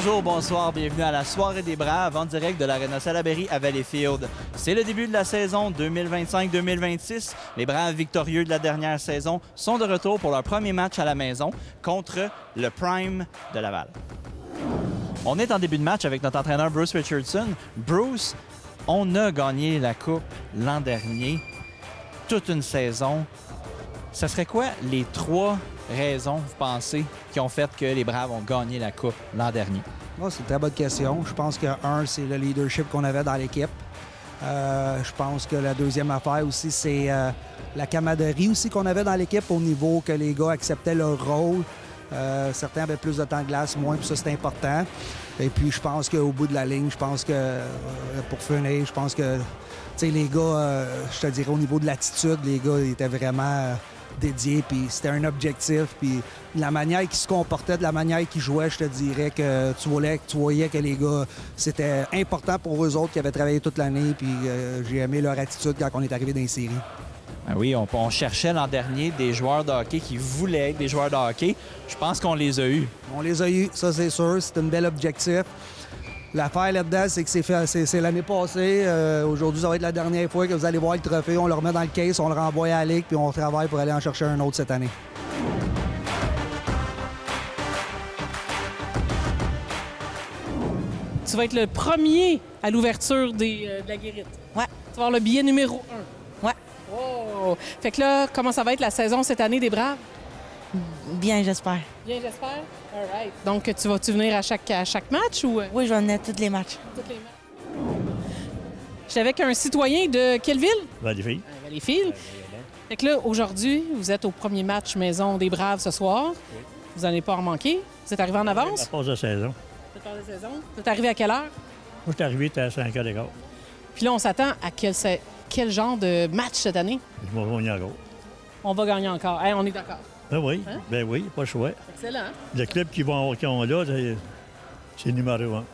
Bonjour, bonsoir, bienvenue à la soirée des Braves en direct de l'Arena Salaberry à Valleyfield. C'est le début de la saison 2025-2026. Les Braves victorieux de la dernière saison sont de retour pour leur premier match à la maison contre le Prime de Laval. On est en début de match avec notre entraîneur Bruce Richardson. Bruce, on a gagné la Coupe l'an dernier, toute une saison. Ce serait quoi les 3 raisons, vous pensez, qui ont fait que les Braves ont gagné la Coupe l'an dernier? C'est une très bonne question. Je pense que, c'est le leadership qu'on avait dans l'équipe. Je pense que la deuxième affaire aussi, c'est la camaraderie aussi qu'on avait dans l'équipe au niveau que les gars acceptaient leur rôle. Certains avaient plus de temps de glace, moins, puis ça, c'est important. Et puis, je pense qu'au bout de la ligne, je pense que, pour finir, je pense que, tu sais, les gars, je te dirais, au niveau de l'attitude, les gars, ils étaient vraiment dédiés, puis c'était un objectif, puis la manière qu'ils se comportaient, de la manière qu'ils jouaient, je te dirais que tu voyais que les gars, c'était important pour eux autres qui avaient travaillé toute l'année, puis j'ai aimé leur attitude quand on est arrivé dans les séries. Ben oui, on cherchait l'an dernier des joueurs de hockey qui voulaient être des joueurs de hockey. Je pense qu'on les a eus. On les a eus, ça c'est sûr, c'est un bel objectif. L'affaire là-dedans, c'est que c'est l'année passée. Aujourd'hui, ça va être la dernière fois que vous allez voir le trophée. On le remet dans le case, on le renvoie à la Ligue, puis on travaille pour aller en chercher un autre cette année. Tu vas être le premier à l'ouverture de la guérite. Ouais. Tu vas avoir le billet numéro 1. Ouais. Oh! Fait que là, comment ça va être la saison cette année des Braves? Bien, j'espère. Bien, j'espère. All right. Donc, tu vas-tu venir à chaque match ou? Oui, je vais venir à tous les matchs. Toutes les matchs. J'étais avec un citoyen de quelle ville? Valleyfield. Valleyfield. Fait que là, aujourd'hui, vous êtes au premier match maison des Braves ce soir. Oui. Vous n'en avez pas en manqué. Vous êtes arrivé en avance? La pause de saison. La pause de saison. Vous êtes arrivé à quelle heure? Moi, je suis arrivé à 5h15. Puis là, on s'attend à quel genre de match cette année? Je vais gagner encore. On va gagner encore. Hey, on est d'accord. Ben oui, Hein? ben oui, pas le choix. Excellent. Le club qui ont là, c'est numéro 1. Numéro 1.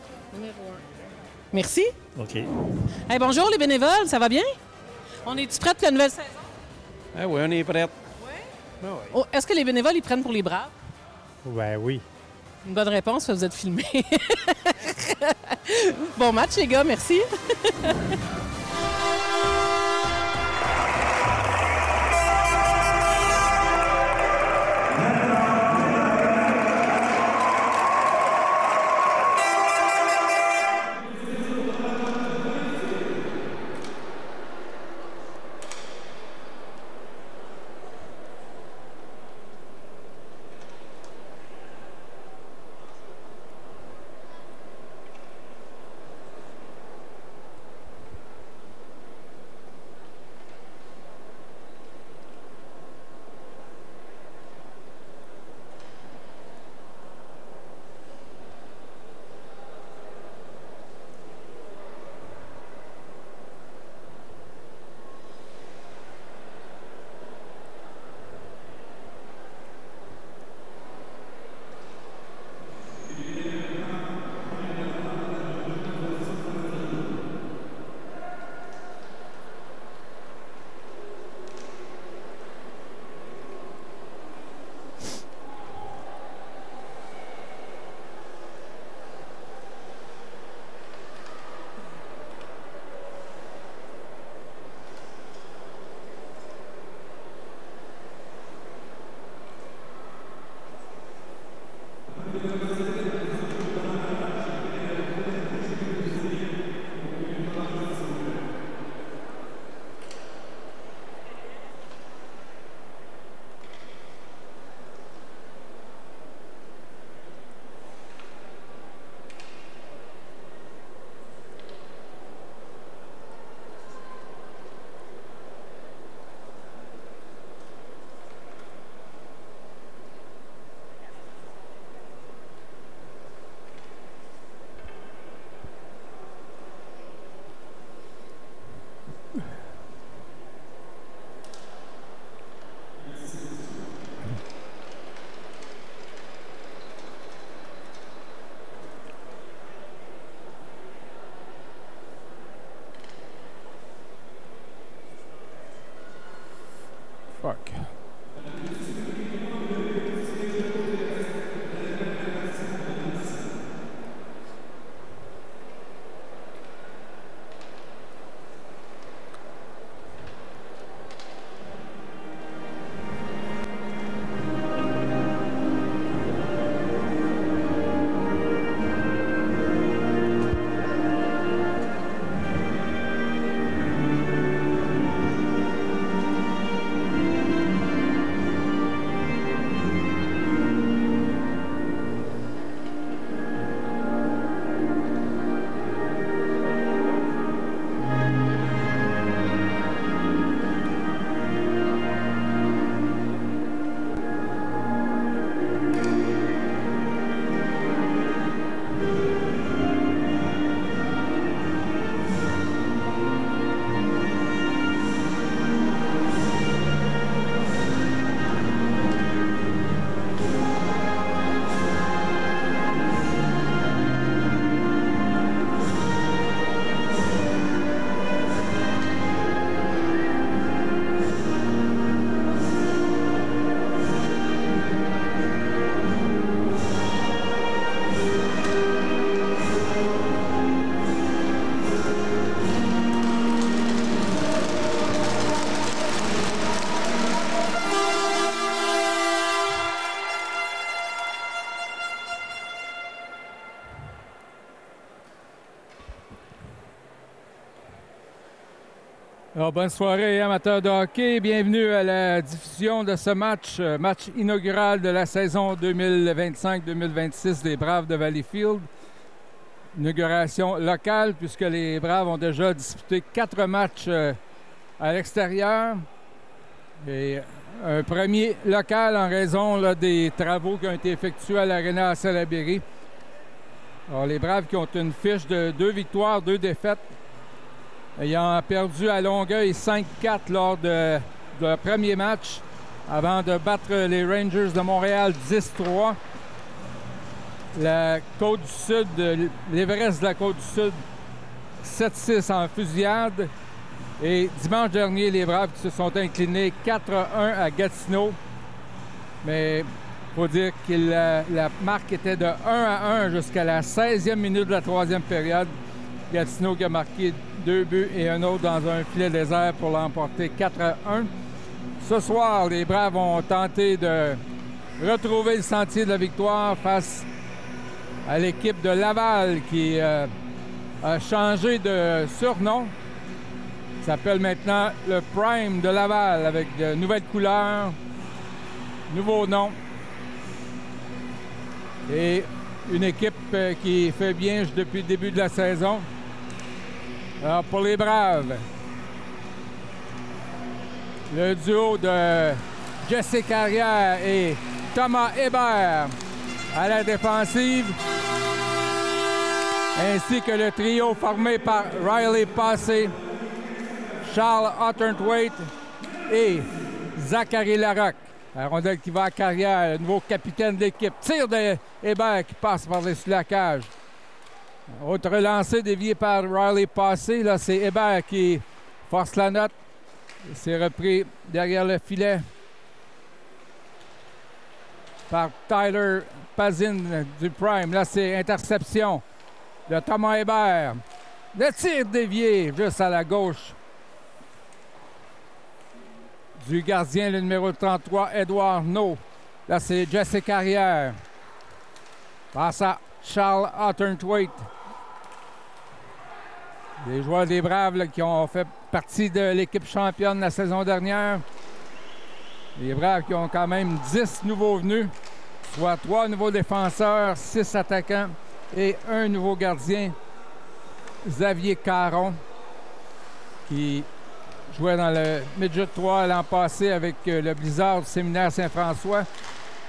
Merci. OK. Hey, bonjour les bénévoles, ça va bien? On est-tu prêts pour la nouvelle saison? Ah oui, on est prêts. Oui? Ben oui. Oh, est-ce que les bénévoles, ils prennent pour les Braves? Ben oui. Une bonne réponse, vous êtes filmés. Bon match, les gars, merci. Fuck. Alors, bonne soirée, amateurs de hockey. Bienvenue à la diffusion de ce match, match inaugural de la saison 2025-2026 des Braves de Valleyfield. Inauguration locale, puisque les Braves ont déjà disputé 4 matchs à l'extérieur. Et un premier local en raison là, des travaux qui ont été effectués à l'Arena Salaberry. Alors, les Braves qui ont une fiche de 2 victoires, 2 défaites, ayant perdu à Longueuil 5-4 lors de leur premier match avant de battre les Rangers de Montréal 10-3. La Côte du Sud, l'Everest de la Côte du Sud, 7-6 en fusillade. Et dimanche dernier, les Braves qui se sont inclinés 4-1 à Gatineau. Mais il faut dire que la marque était de 1-1 jusqu'à la 16e minute de la 3e période. Gatineau qui a marqué 2 buts et un autre dans un filet désert pour l'emporter 4-1. Ce soir, les Braves ont tenté de retrouver le sentier de la victoire face à l'équipe de Laval qui a changé de surnom. Il s'appelle maintenant le Prime de Laval avec de nouvelles couleurs, nouveau nom. Et une équipe qui fait bien depuis le début de la saison. Alors, pour les Braves, le duo de Jesse Carrière et Thomas Hébert à la défensive, ainsi que le trio formé par Riley Passé, Charles Otterthwaite et Zachary Larocque. La rondelle qui va à Carrière, le nouveau capitaine de l'équipe. Tir de Hébert qui passe par-dessus la cage. Autre lancé dévié par Riley Passé. Là, c'est Hébert qui force la note. C'est repris derrière le filet par Tyler Pazin du Prime. Là, c'est interception de Thomas Hébert. Le tir dévié juste à la gauche du gardien, le numéro 33, Edouard No. Là, c'est Jesse Carrière. Passe à Charles Otterthwaite. Les joueurs des Braves là, qui ont fait partie de l'équipe championne la saison dernière. Les Braves qui ont quand même 10 nouveaux venus, soit 3 nouveaux défenseurs, 6 attaquants et un nouveau gardien, Xavier Caron, qui jouait dans le Midget 3 l'an passé avec le Blizzard du Séminaire Saint-François.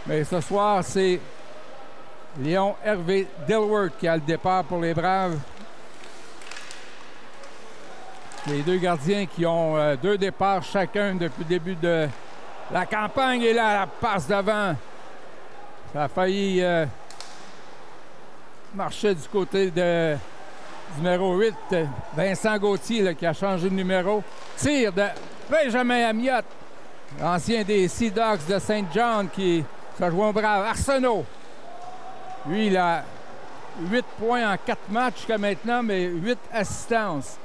Mais ce soir, c'est Léon Hervé Dilworth qui a le départ pour les Braves. Les deux gardiens qui ont 2 départs chacun depuis le début de la campagne. Et là, la passe d'avant. Ça a failli marcher du côté du numéro 8, Vincent Gauthier, là, qui a changé de numéro. Tir de Benjamin Amiot, ancien des Sea Dogs de Saint John, qui se joue au Brave. Arsenault, lui, il a 8 points en 4 matchs jusqu'à maintenant, mais 8 assistances.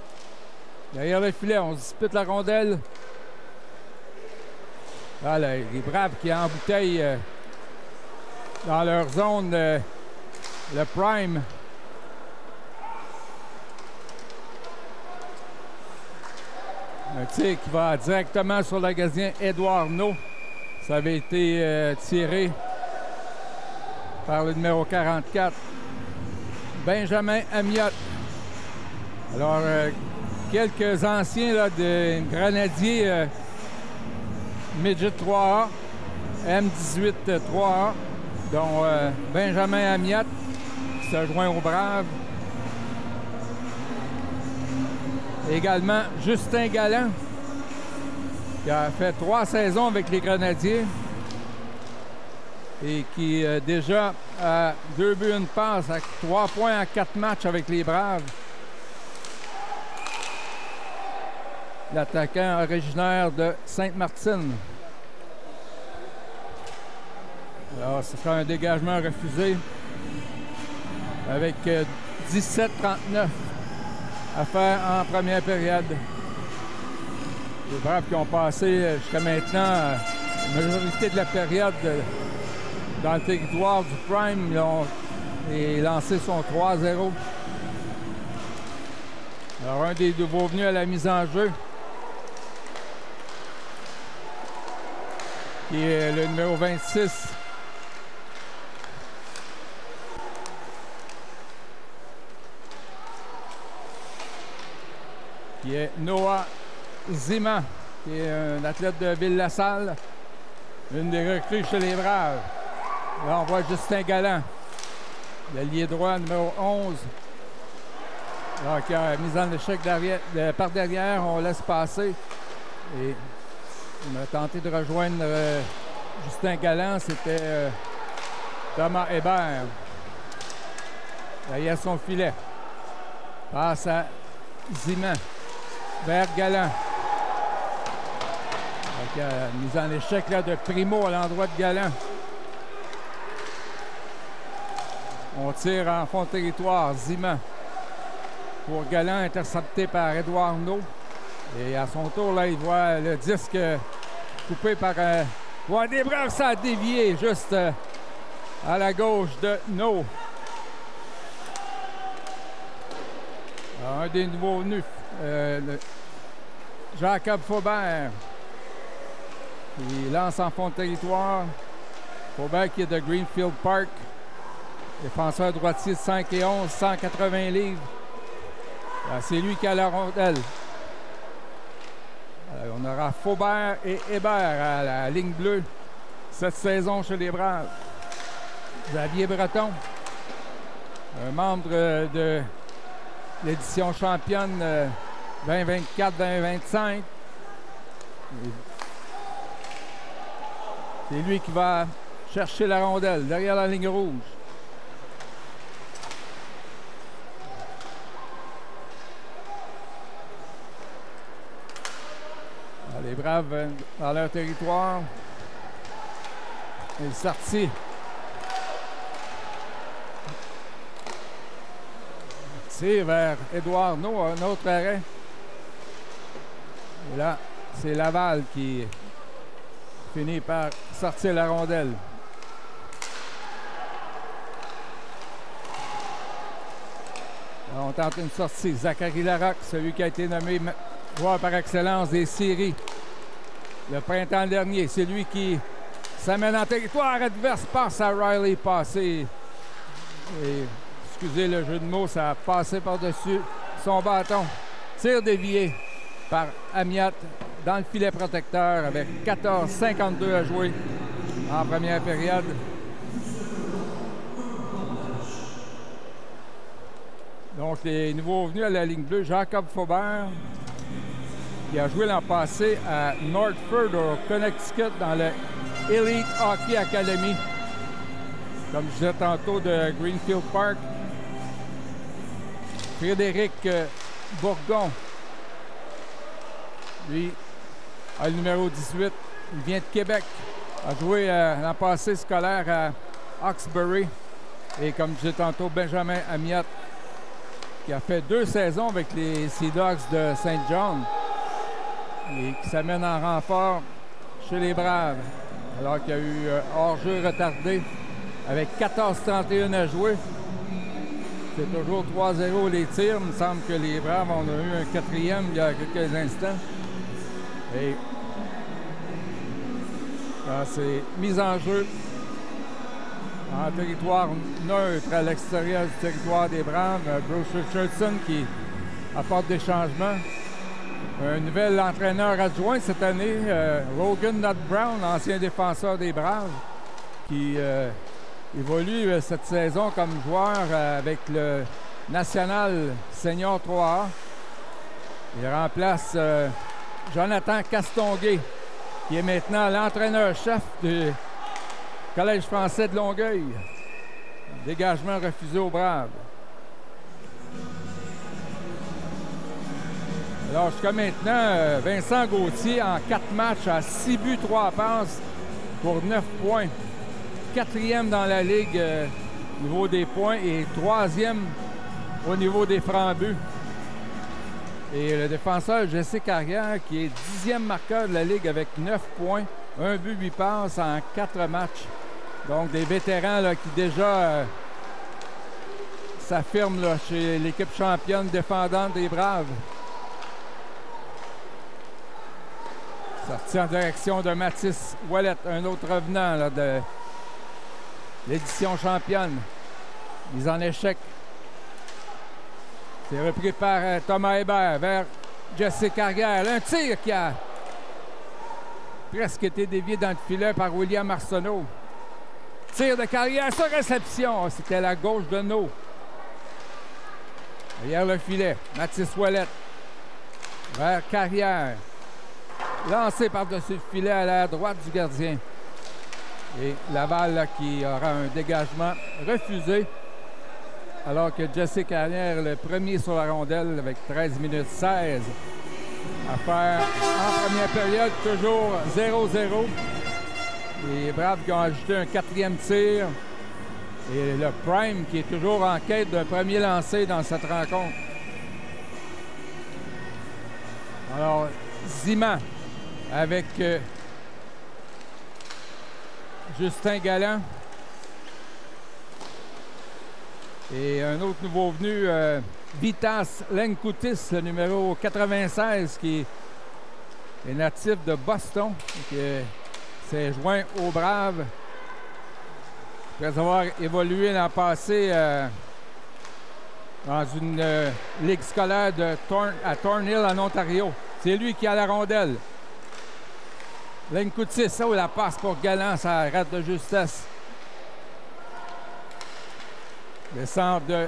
Derrière le filet, on se dispute la rondelle. Ah, là, les Braves qui embouteillent dans leur zone le Prime. Un tir qui va directement sur le gardien Edouard No. Ça avait été tiré par le numéro 44, Benjamin Amiot. Alors, quelques anciens là, de Grenadiers Midget 3A, M18 3A, dont Benjamin Amiot qui se joint aux Braves. Également Justin Galland qui a fait 3 saisons avec les Grenadiers et qui déjà a 2 buts, 1 passe, à 3 points en 4 matchs avec les Braves. L'attaquant originaire de Sainte-Martine. Alors, ce sera un dégagement refusé avec 17-39 à faire en première période. Les Braves qui ont passé jusqu'à maintenant la majorité de la période dans le territoire du Prime. Ils ont lancé son 3-0. Alors, un des nouveaux venus à la mise en jeu, qui est le numéro 26. Qui est Noah Zima, qui est un athlète de Ville-la-Salle, une des recrues chez les Braves. Là, on voit Justin Galland, l'allié droit numéro 11. Donc, mise en échec par derrière, on laisse passer. Et on a tenté de rejoindre Justin Galland, c'était Thomas Hébert. Derrière son filet. Passe à Zima. Vers Galland. Donc, mise en échec là, de Primo à l'endroit de Galland. On tire en fond de territoire. Zima. Pour Galland, intercepté par Édouard No. Et à son tour, là, il voit le disque coupé par... voit des Braves, ça a dévié juste à la gauche de No. Alors, un des nouveaux venus, Jacob Faubert. Il lance en fond de territoire. Faubert qui est de Greenfield Park. Défenseur droitier de 5 et 11, 180 livres. C'est lui qui a la rondelle. On aura Faubert et Hébert à la ligne bleue cette saison chez les Braves. Xavier Breton, un membre de l'édition championne 2024-2025. C'est lui qui va chercher la rondelle derrière la ligne rouge. Les Braves dans leur territoire. Il est sorti. C'est vers Édouard No, un autre arrêt. Et là, c'est Laval qui finit par sortir la rondelle. Alors, on tente une sortie. Zachary Larocque, celui qui a été nommé joueur par excellence des séries le printemps dernier. C'est lui qui s'amène en territoire adverse, passe à Riley, passé. Et, excusez le jeu de mots, ça a passé par-dessus son bâton. Tir dévié par Amiat dans le filet protecteur avec 14,52 à jouer en première période. Donc, les nouveaux venus à la ligne bleue, Jacob Faubert, qui a joué l'an passé à Northford, au Connecticut, dans le Elite Hockey Academy, comme je disais tantôt, de Greenfield Park. Frédéric Bourgon, lui, a le numéro 18. Il vient de Québec, a joué l'an passé scolaire à Hawkesbury. Et comme je disais tantôt, Benjamin Amiat, qui a fait 2 saisons avec les Sea Dogs de Saint John et qui s'amène en renfort chez les Braves, alors qu'il y a eu hors-jeu retardé avec 14,31 à jouer. C'est toujours 3-0 les tirs. Il me semble que les Braves en ont eu un 4e il y a quelques instants. Et là, c'est mise en jeu en territoire neutre à l'extérieur du territoire des Braves. Bruce Richardson qui apporte des changements. Un nouvel entraîneur adjoint cette année, Logan Nutt Brown, ancien défenseur des Braves, qui évolue cette saison comme joueur avec le National Senior 3A. Il remplace Jonathan Castonguay, qui est maintenant l'entraîneur-chef du Collège français de Longueuil. Dégagement refusé aux Braves. Alors, jusqu'à maintenant, Vincent Gauthier, en 4 matchs, a 6 buts, 3 passes pour 9 points. 4e dans la Ligue au niveau des points et 3e au niveau des francs-buts. Et le défenseur Jesse Carrière, qui est 10e marqueur de la Ligue avec 9 points, 1 but, 8 passes en 4 matchs. Donc, des vétérans là, qui déjà s'affirment là, chez l'équipe championne défendante des Braves. Sorti en direction de Mathis Ouellet, un autre revenant là, de l'édition championne. Mise en échec. C'est repris par Thomas Hébert vers Jesse Carrière. Un tir qui a presque été dévié dans le filet par William Arsenault. Tir de Carrière sur réception. C'était la gauche de No. Derrière le filet, Mathis Ouellet vers Carrière. Lancé par-dessus le filet à la droite du gardien. Et Laval là, qui aura un dégagement refusé. Alors que Jesse Carrière, le premier sur la rondelle avec 13 minutes 16 à faire en première période, toujours 0-0. Les Braves qui ont ajouté un quatrième tir. Et le Prime qui est toujours en quête d'un premier lancé dans cette rencontre. Alors, Ziman avec Justin Galland. Et un autre nouveau venu, Vitas Lenkoutis, le numéro 96, qui est natif de Boston, qui s'est joint aux Braves après avoir évolué l'an passé dans une ligue scolaire à Thornhill, en Ontario. C'est lui qui a la rondelle. Lenkoutis, oh, la passe pour Galland, ça arrête de justesse. Le centre de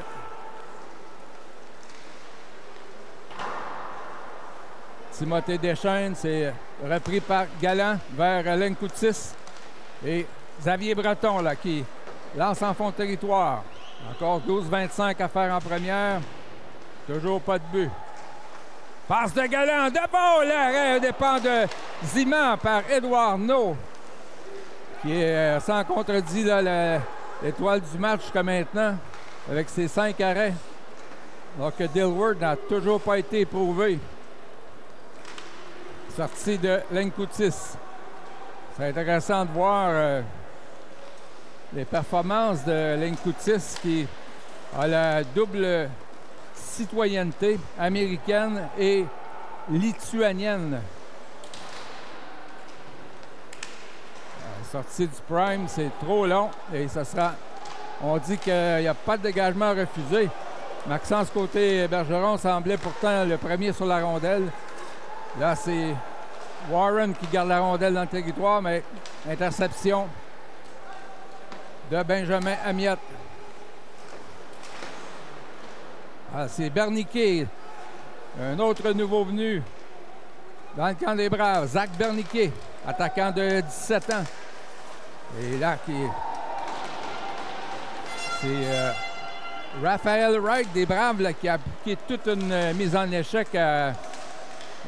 Timothée Deschênes, c'est repris par Galland vers Lenkoutis. Et Xavier Breton là, qui lance en fond de territoire. Encore 12-25 à faire en première. Toujours pas de but. Passe de Galland, d'abord l'arrêt dépend de Ziman par Édouard No, qui est sans contredit l'étoile du match jusqu'à maintenant, avec ses 5 arrêts. Alors que Dilworth n'a toujours pas été éprouvé. Sortie de Lenkoutis. C'est intéressant de voir les performances de Lenkoutis qui a la double citoyenneté américaine et lituanienne. La sortie du Prime, c'est trop long et ça sera... On dit qu'il n'y a pas de dégagement refusé. Maxence Côté-Bergeron semblait pourtant le premier sur la rondelle. Là, c'est Warren qui garde la rondelle dans le territoire, mais interception de Benjamin Amiot. Ah, c'est Berniquet, un autre nouveau venu dans le camp des Braves. Zach Berniquet, attaquant de 17 ans. Et là, c'est Raphaël Wright des Braves là, qui a appliqué toute une mise en échec à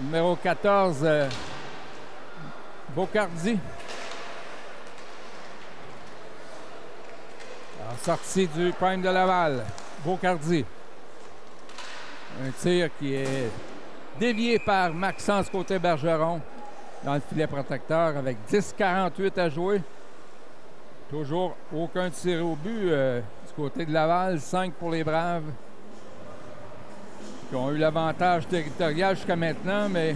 numéro 14, Bocardi. En sortie du Prime de Laval, Bocardi. Un tir qui est dévié par Maxence Côté-Bergeron dans le filet protecteur avec 10-48 à jouer. Toujours aucun tir au but du côté de Laval. 5 pour les Braves qui ont eu l'avantage territorial jusqu'à maintenant, mais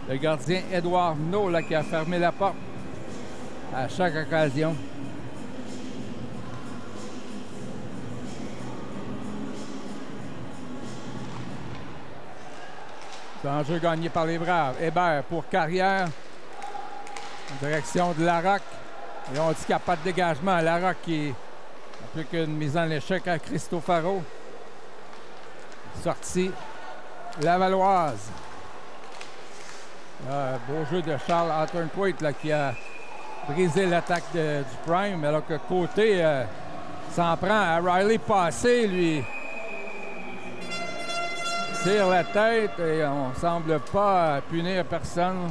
le gardien Édouard No là, qui a fermé la porte à chaque occasion. C'est un jeu gagné par les Braves. Hébert pour Carrière. En direction de Larocque. Et on dit qu'il n'y a pas de dégagement. Larocque qui n'a plus qu'une mise en échec à Cristofaro. Sortie lavalloise. Beau jeu de Charles Atterthwaite là, qui a brisé l'attaque du Prime. Alors que Côté s'en prend à Riley Passé, lui. Tire la tête et on ne semble pas punir personne.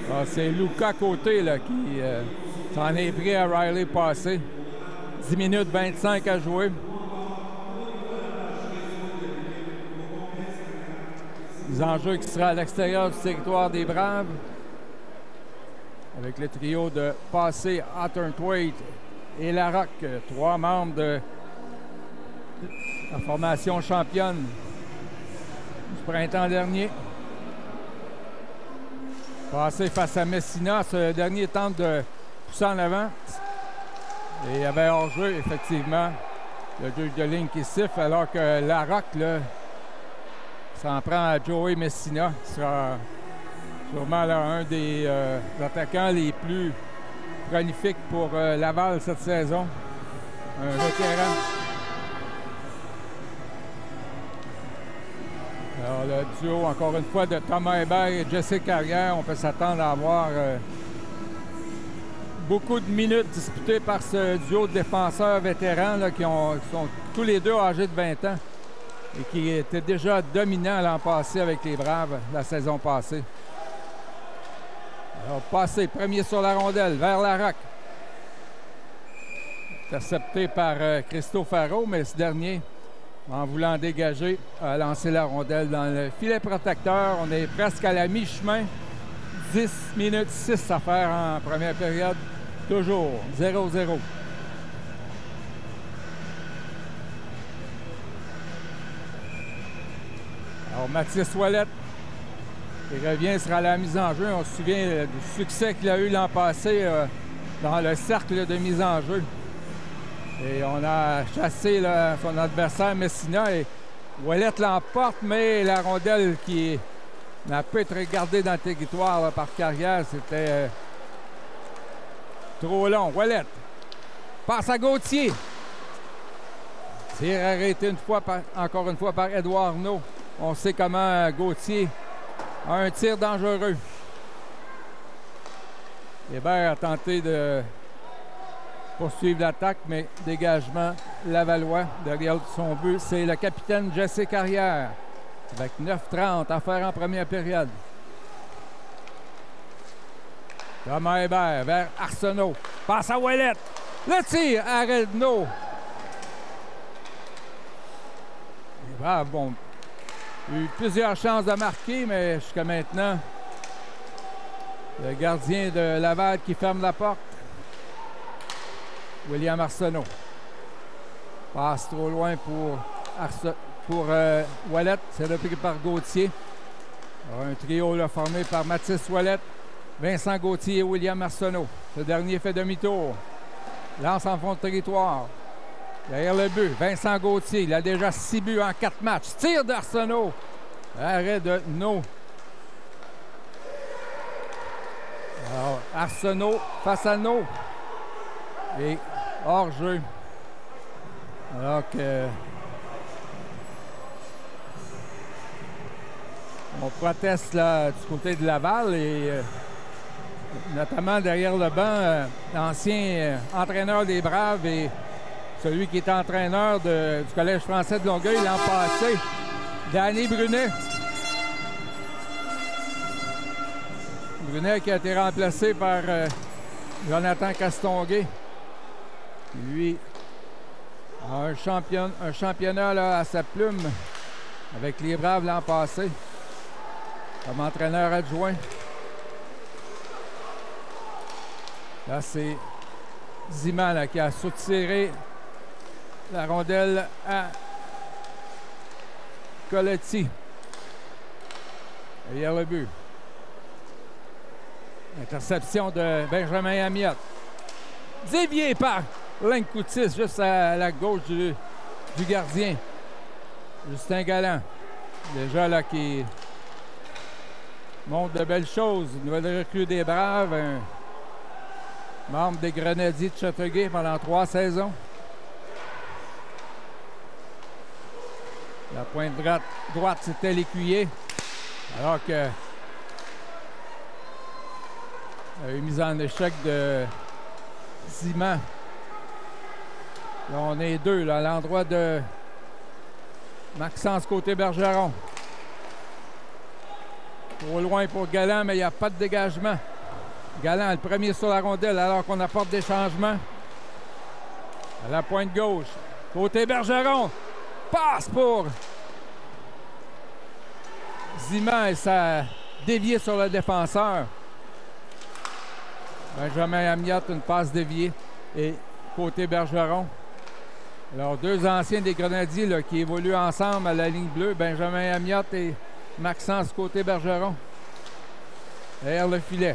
Ah, c'est Lucas Côté là, qui s'en est pris à Riley Passé. 10 minutes 25 à jouer. Les enjeux qui sera à l'extérieur du territoire des Braves. Avec le trio de Passé, Atterthwaite et Larocque, 3 membres de la formation championne du printemps dernier. Passé face à Messina, ce dernier tente de pousser en avant. Et il y avait hors-jeu, effectivement, le juge de ligne qui siffle, alors que Larocque, là, s'en prend à Joey Messina, qui sera sûrement là, un des attaquants les plus prolifiques pour Laval cette saison. Un vétéran. Alors, le duo, encore une fois, de Thomas Hébert et Jesse Carrière, on peut s'attendre à avoir beaucoup de minutes disputées par ce duo de défenseurs vétérans là, qui sont tous les deux âgés de 20 ans et qui étaient déjà dominants l'an passé avec les Braves la saison passée. Alors, passé, premier sur la rondelle, vers Larocque. Intercepté par Christo Faro, mais ce dernier, en voulant dégager, a lancé la rondelle dans le filet protecteur. On est presque à la mi-chemin. 10 minutes 6 à faire en première période. Toujours 0-0. Alors, Mathis Ouellette, qui revient, sera à la mise en jeu. On se souvient du succès qu'il a eu l'an passé dans le cercle de mise en jeu. Et on a chassé là, son adversaire Messina et Ouellette l'emporte, mais la rondelle qui n'a pas été gardée dans le territoire là, par Carrière, c'était trop long. Ouellette passe à Gauthier. Tir arrêté encore une fois par Édouard Arnaud. On sait comment Gauthier a un tir dangereux. Hébert a tenté de poursuivre l'attaque, mais dégagement lavallois. Derrière son but, c'est le capitaine Jesse Carrière. Avec 9:30 à faire en première période. Thomas Hébert vers Arsenault. Passe à Ouellette. Le tir à Redneau. Les Braves ont eu plusieurs chances de marquer, mais jusqu'à maintenant, le gardien de Laval qui ferme la porte. William Arsenault. Passe trop loin pour Ouellette. C'est repris par Gauthier. Alors, un trio là, formé par Mathis Ouellette, Vincent Gauthier et William Arsenault. Ce dernier fait demi-tour. Lance en fond de territoire. Derrière le but, Vincent Gauthier. Il a déjà 6 buts en 4 matchs. Tir d'Arsenault. Arrêt de No. Alors, Arsenault face à No. Et hors-jeu. Alors que on proteste là, du côté de Laval et notamment derrière le banc, l'ancien entraîneur des Braves et celui qui est entraîneur du Collège français de Longueuil l'an passé, Danny Brunet. Brunet qui a été remplacé par Jonathan Castonguay. Lui a un championnat là, à sa plume avec les Braves l'an passé comme entraîneur adjoint. Là, c'est Ziman là, qui a soutiré la rondelle à Coletti. Derrière le but. Interception de Benjamin Amiot. Dévié par Linkoutis, juste à la gauche du gardien. Justin Galland. Déjà là qui montre de belles choses. Nouvelle recrue des Braves. Un membre des Grenadiers de Châteauguay pendant 3 saisons. La pointe droite, c'était l'Écuyer. Alors que a eu mise en échec de Ziman. Là, on est deux là, à l'endroit de Maxence Côté-Bergeron. Trop loin pour Galland, mais il n'y a pas de dégagement. Galland, le premier sur la rondelle, alors qu'on apporte des changements. À la pointe gauche. Côté-Bergeron. Passe pour Ziman et ça a dévié sur le défenseur. Benjamin Amiot, une passe déviée. Et Côté-Bergeron. Alors, deux anciens des Grenadiers là, qui évoluent ensemble à la ligne bleue, Benjamin Amiotte et Maxence Côté-Bergeron. Derrière le filet.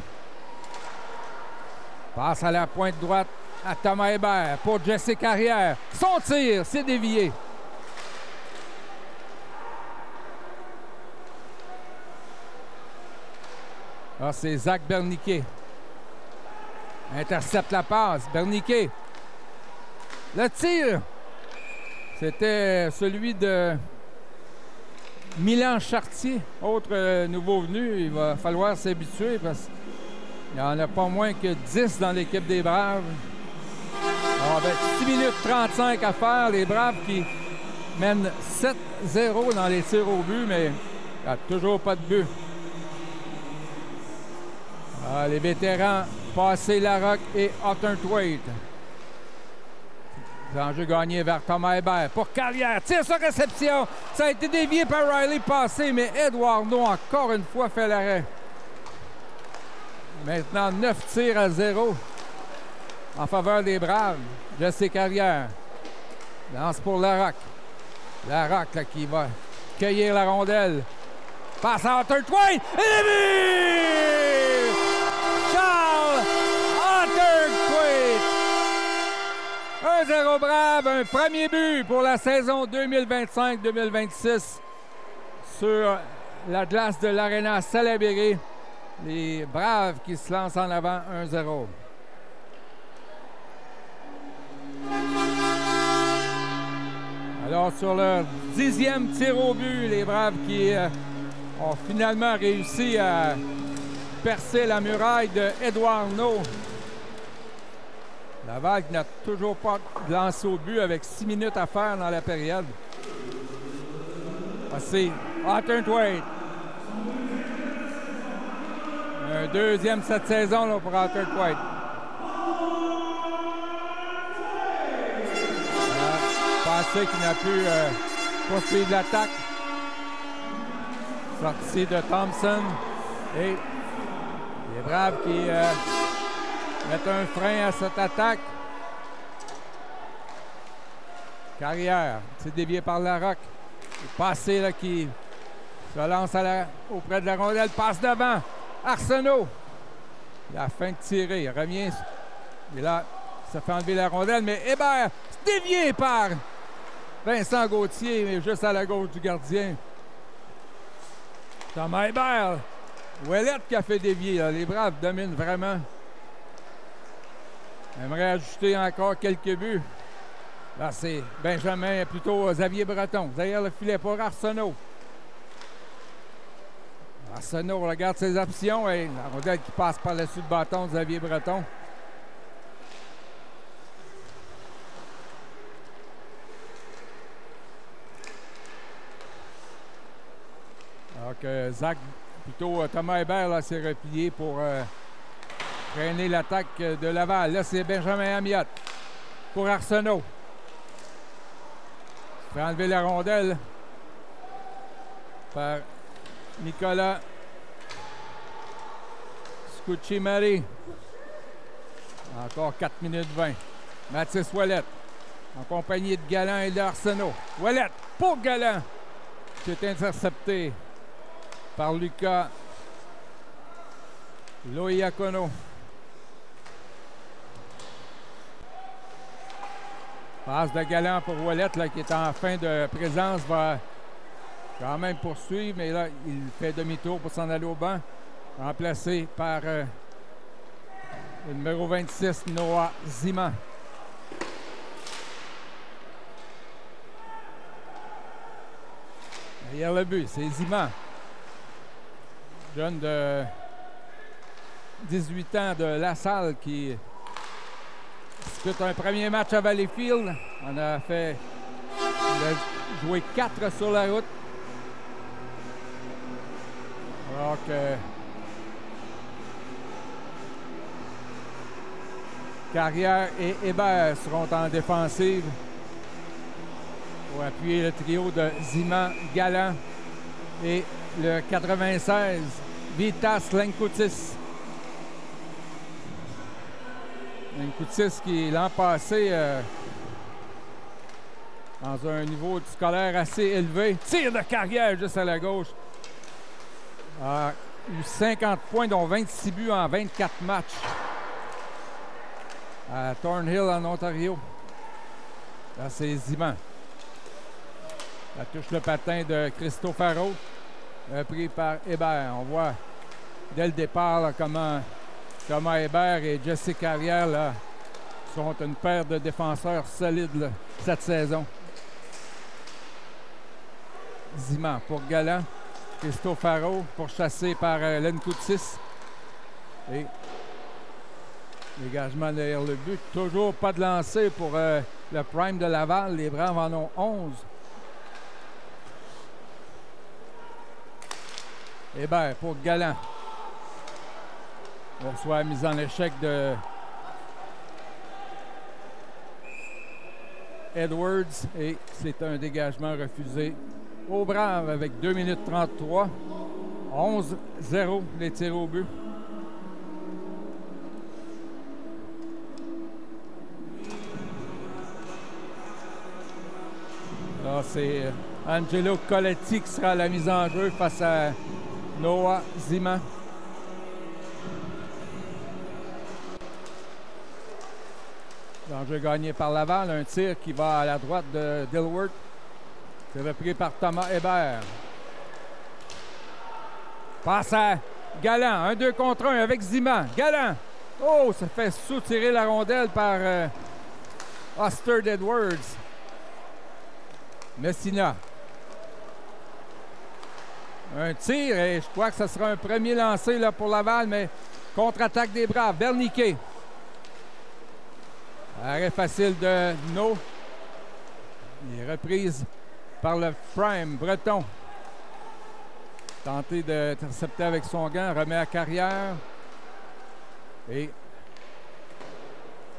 Passe à la pointe droite à Thomas Hébert pour Jesse Carrière. Son tir, c'est dévié. Ah, c'est Zach Berniquet. Intercepte la passe. Berniquet. Le tir. C'était celui de Milan Chartier, autre nouveau venu. Il va falloir s'habituer parce qu'il n'y en a pas moins que 10 dans l'équipe des Braves. Alors, avec 6 minutes 35 à faire, les Braves qui mènent 7-0 dans les tirs au but, mais il n'y a toujours pas de but. Ah, les vétérans, Passé Larocque et Otterthwaite. L'enjeu gagné vers Thomas Hébert pour Carrière. Tire sur réception. Ça a été dévié par Riley Passé, mais Eduardo encore une fois fait l'arrêt. Maintenant, 9 tirs à 0 en faveur des Braves. Jesse Carrière. Lance pour Larocque. Larocque là, qui va cueillir la rondelle. Passe à Otterthwaite. Et le but! Charles Otterthwaite! 1-0 Brave, un premier but pour la saison 2025-2026 sur la glace de l'Arena Salaberry. Les Braves qui se lancent en avant 1-0. Alors sur leur 10e tir au but, les Braves qui ont finalement réussi à percer la muraille de Eduardo. Laval n'a toujours pas lancé au but avec 6 minutes à faire dans la période. Voici Otterthwaite. Un deuxième cette saison là, pour Otterthwaite. Passé qui n'a pu poursuivre l'attaque. Sortie de Thompson. Et les Braves qui mettent un frein à cette attaque. Carrière, c'est dévié par Larocque. Passé là, qui se lance auprès de la rondelle, passe devant. Arsenault. Il a fin de tirer. Il revient. Et là, ça fait enlever la rondelle, mais Hébert, dévié par Vincent Gauthier, mais juste à la gauche du gardien. Thomas Hébert. Ouellette qui a fait dévier. Là. Les Braves dominent vraiment. J'aimerais ajouter encore quelques buts. Là, c'est Benjamin, plutôt Xavier Breton. Derrière le filet pour Arsenault. Arsenault regarde ses options et la rondelle qui passe par le dessus du bâton de Xavier Breton. Alors que Zach, plutôt Thomas Hébert, s'est replié pour freiner l'attaque de Laval. Là, c'est Benjamin Amiotte pour Arsenault. Il fait enlever la rondelle par Nicolas Scucci-Marie. Encore 4 minutes 20. Mathis Ouellette en compagnie de Galland et d'Arsenault. Ouellette pour Galland qui est intercepté par Lucas Loiacono. Passe de Galland pour Ouellette là, qui est en fin de présence, va quand même poursuivre, mais là, il fait demi-tour pour s'en aller au banc. Remplacé par le numéro 26, Noah Ziman. Derrière le but, c'est Ziman. Jeune de 18 ans de La Salle qui dispute un premier match à Valleyfield. On a fait joué 4 sur la route. Alors que Carrière et Hébert seront en défensive pour appuyer le trio de Ziman, Galland et le 96, Vitas Lenkoutis. Lenkoutis qui, l'an passé, dans un niveau scolaire assez élevé. Tir de carrière juste à la gauche. A eu 50 points, dont 26 buts en 24 matchs à Thornhill, en Ontario. Là, c'est Ziman. La touche le patin de Cristofaro, pris par Hébert. On voit dès le départ là, comment Thomas Hébert et Jesse Carrière là, sont une paire de défenseurs solides là, cette saison. Ziman pour Galland. Cristofaro pourchassé par Lenkoutis. Et dégagement derrière le but. Toujours pas de lancer pour le Prime de Laval. Les Braves en ont 11. Hébert pour Galland. On reçoit la mise en échec de Edwards et c'est un dégagement refusé aux Braves avec 2 minutes 33. 11-0 les tirs au but. Là, c'est Angelo Coletti qui sera à la mise en jeu face à Noah Ziman. L'enjeu gagné par Laval. Un tir qui va à la droite de Dilworth. C'est repris par Thomas Hébert. Passe à Galland. 1-2 contre 1 avec Ziman. Galland. Oh, ça fait soutirer la rondelle par Oster Edwards. Messina. Un tir et je crois que ce sera un premier lancé là, pour Laval, mais contre-attaque des Braves. Berniquet. Arrêt facile de No. Il est reprise par le Prime Breton. Tenté d'intercepter avec son gant. Remet à Carrière. Et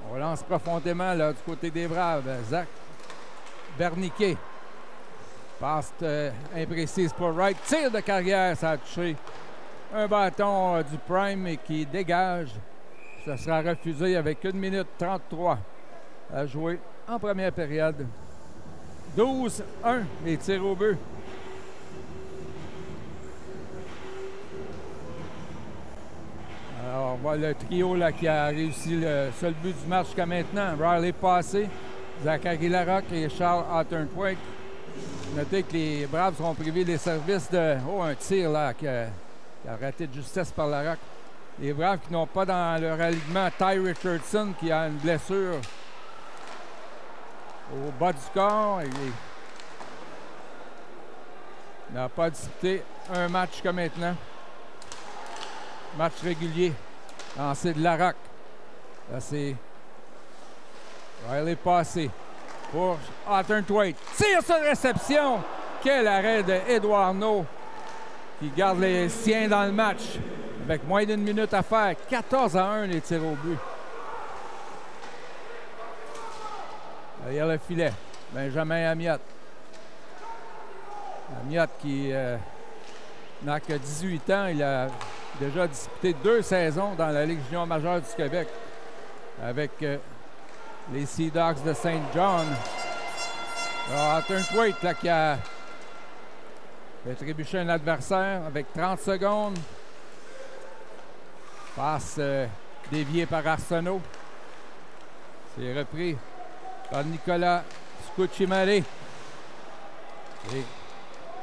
on relance profondément là, du côté des Braves. Zach Berniquet. Passe imprécise pour Wright. Tir de Carrière, ça a touché un bâton du Prime et qui dégage. Ça sera refusé avec 1 minute 33 à jouer en première période. 12-1 les tirs au but. Alors, on voit le trio là, qui a réussi le seul but du match jusqu'à maintenant. Riley Passé, Zachary Larocque et Charles Otterthwaite. Notez que les Braves seront privés des services de... Oh, un tir là qui a raté de justesse par Larocque. Les Braves qui n'ont pas dans leur alignement Ty Richardson qui a une blessure au bas du corps. Il n'a pas disputé un match jusqu'à maintenant. Match régulier. Lancé de Larocque. Là, c'est Riley Passé pour Otterthwaite. Tire sur réception. Quel arrêt de Édouard No qui garde les siens dans le match. Avec moins d'1 minute à faire. 14-1 les tirs au but. Derrière le filet. Benjamin Amiot. Amiot qui n'a que 18 ans. Il a déjà disputé 2 saisons dans la Ligue junior majeure du Québec avec les Sea Dogs de Saint John. Otterthwaite là qui a fait trébucher un adversaire avec 30 secondes. Passe déviée par Arsenault. C'est repris par Nicolas Scucimare. Et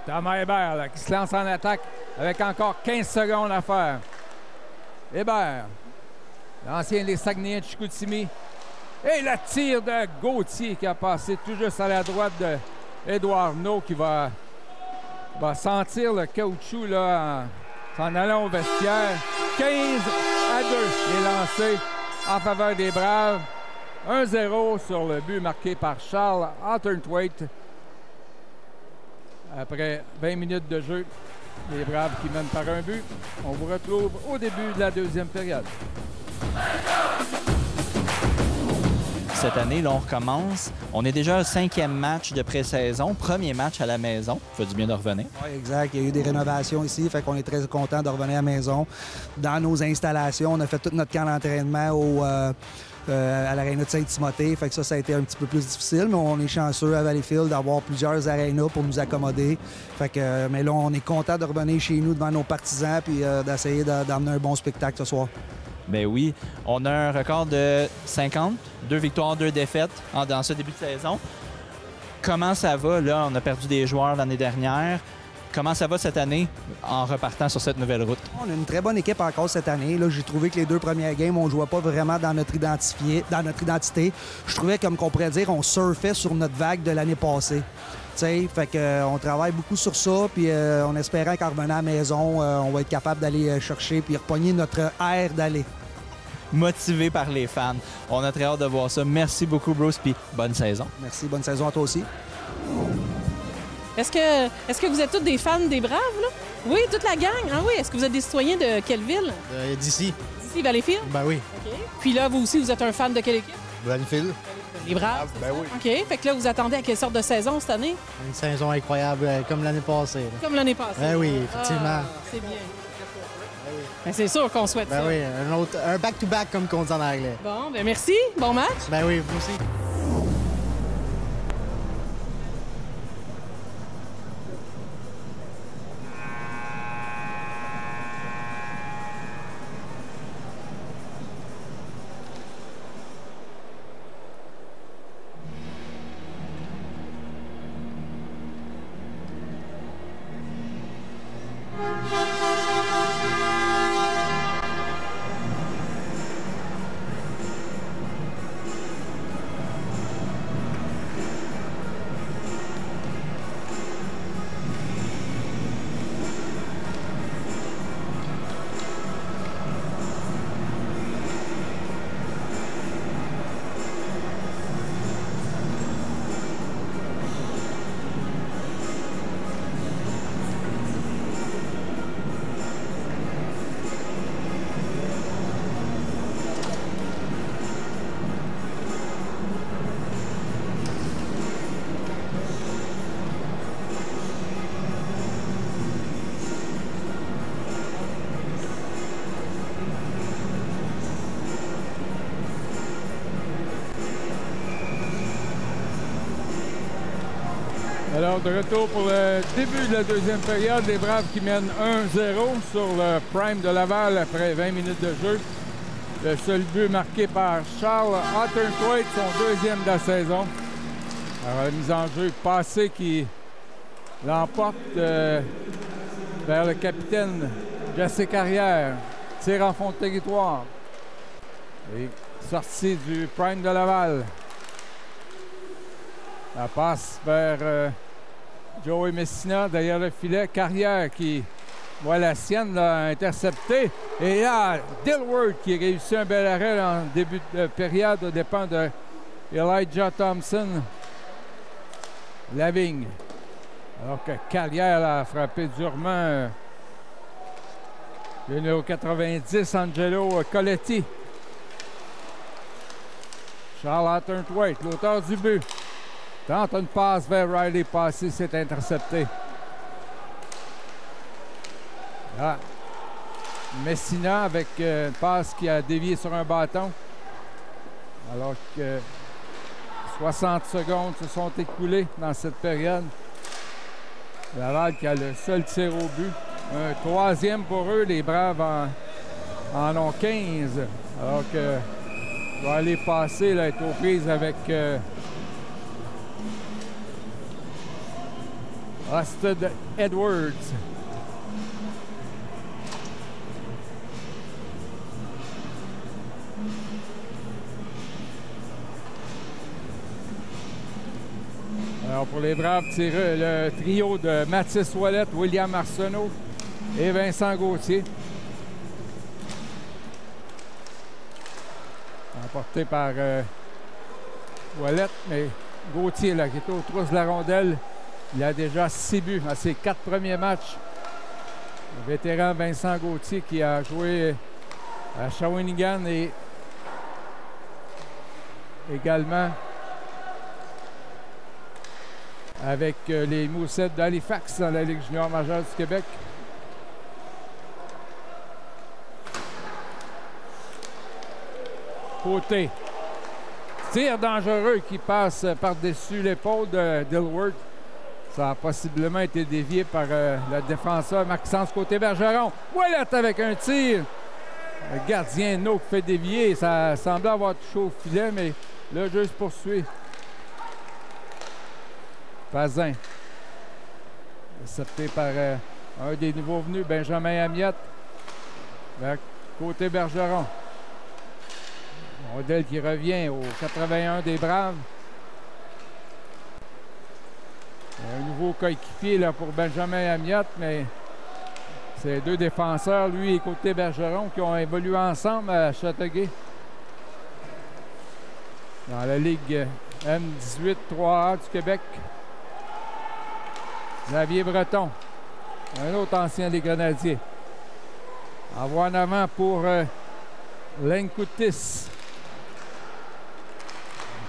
Thomas Hébert là, qui se lance en attaque avec encore 15 secondes à faire. Hébert, l'ancien des Saguenayens de Chicoutimi. Et le tir de Gauthier qui a passé tout juste à la droite de Édouard No qui va sentir le caoutchouc là, en allant au vestiaire. 15-2 les lancés en faveur des Braves. 1-0 sur le but marqué par Charles Otterthwaite. Après 20 minutes de jeu, les Braves qui mènent par un but. On vous retrouve au début de la deuxième période. Cette année, là, on recommence. On est déjà au 5e match de pré-saison. Premier match à la maison. Ça fait du bien de revenir. Oui, exact. Il y a eu des rénovations ici, fait qu'on est très content de revenir à la maison. Dans nos installations, on a fait tout notre camp d'entraînement à l'aréna de Saint-Timothée. Fait que ça a été un petit peu plus difficile, mais on est chanceux à Valleyfield d'avoir plusieurs arénas pour nous accommoder. Fait que, mais là, on est content de revenir chez nous devant nos partisans puis d'essayer d'amener un bon spectacle ce soir. Ben oui, on a un record de 50, 2 victoires, 2 défaites dans ce début de saison. Comment ça va? Là, on a perdu des joueurs l'année dernière. Comment ça va cette année en repartant sur cette nouvelle route? On a une très bonne équipe encore cette année. Là, j'ai trouvé que les 2 premières games, on ne jouait pas vraiment dans notre identité. Je trouvais, comme qu'on pourrait dire, on surfait sur notre vague de l'année passée. T'sais, fait que, on travaille beaucoup sur ça, puis en espérant qu'en revenant à la maison, on va être capable d'aller chercher puis repogner notre air d'aller. Motivé par les fans. On a très hâte de voir ça. Merci beaucoup, Bruce, puis bonne saison. Merci, bonne saison à toi aussi. Est-ce que vous êtes tous des fans des Braves, là? Oui, toute la gang? Ah oui, est-ce que vous êtes des citoyens de quelle ville? D'ici. D'ici, Valleyfield? Ben oui. OK. Puis là, vous aussi, vous êtes un fan de quelle équipe? Valleyfield. Les Braves? Ben oui. OK. Fait que là, vous attendez à quelle sorte de saison cette année? Une saison incroyable, comme l'année passée. Là. Comme l'année passée. Ben oui, effectivement. Ah, c'est bien. Ben, c'est sûr qu'on souhaite ça. Ben oui, un back-to-back comme on dit en anglais. Bon, ben merci. Bon match. Ben oui, vous aussi. Alors, de retour pour le début de la deuxième période, les Braves qui mènent 1-0 sur le Prime de Laval après 20 minutes de jeu. Le seul but marqué par Charles Otterthwaite, son deuxième de la saison. Alors, la mise en jeu passée qui l'emporte vers le capitaine Jesse Carrière. Tire en fond de territoire. Et sortie du Prime de Laval. La passe vers Joey Messina derrière le filet. Carrière qui voit la sienne là, interceptée. Et là, Dilworth qui réussit un bel arrêt là, en début de période aux dépens de Elijah Thompson. Lavigne. Alors que Carrière a frappé durement le numéro 90, Angelo Coletti. Charles Otterthwaite, l'auteur du but. Tente une passe vers Riley Passy, c'est intercepté. Ah. Messina avec une passe qui a dévié sur un bâton. Alors que 60 secondes se sont écoulées dans cette période. Laval qui a le seul tir au but. Un troisième pour eux. Les Braves en ont 15. Alors que Riley Passy là, est aux prises avec Austin Edwards. Alors pour les Braves, le trio de Mathis Ouellet, William Arsenault et Vincent Gauthier. Emporté par Ouellet, mais Gauthier là, qui est aux trousses de la rondelle. Il a déjà 6 buts à ses 4 premiers matchs. Le vétéran Vincent Gauthier qui a joué à Shawinigan et également avec les Moussettes d'Halifax dans la Ligue junior majeure du Québec. Côté. Tir dangereux qui passe par-dessus l'épaule de Dilworth. Ça a possiblement été dévié par le défenseur Maxence Côté-Bergeron. Ouellette avec un tir. Le gardien No qui fait dévier. Ça semblait avoir touché au filet, mais le jeu se poursuit. Pazin. Accepté par un des nouveaux venus, Benjamin Amiette. Vers Côté-Bergeron. Modèle qui revient au 81 des Braves. Un nouveau coéquipier là, pour Benjamin Amiette, mais c'est deux défenseurs, lui et Côté-Bergeron, qui ont évolué ensemble à Châteauguay. Dans la Ligue M18 3A du Québec. Xavier Breton, un autre ancien des Grenadiers. Envoie en avant pour Lenkoutis.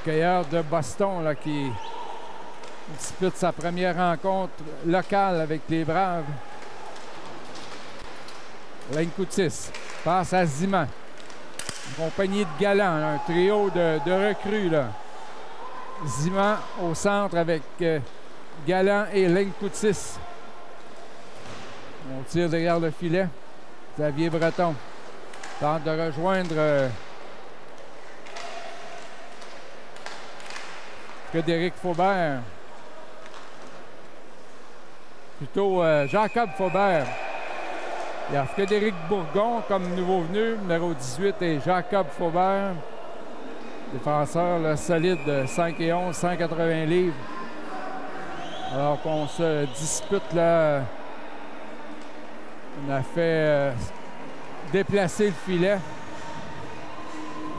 Le cueilleur de Boston là, qui dispute sa première rencontre locale avec les Braves. Lenkoutis passe à Ziman. Une compagnie de galants, un trio de recrues. Là. Ziman au centre avec Galland et Lenkoutis. On tire derrière le filet. Xavier Breton tente de rejoindre Frédéric Faubert. Plutôt Jacob Faubert. Il y a Frédéric Bourgon comme nouveau venu, numéro 18, et Jacob Faubert, défenseur là, solide de 5 et 11, 180 livres. Alors qu'on se dispute là, on a fait déplacer le filet.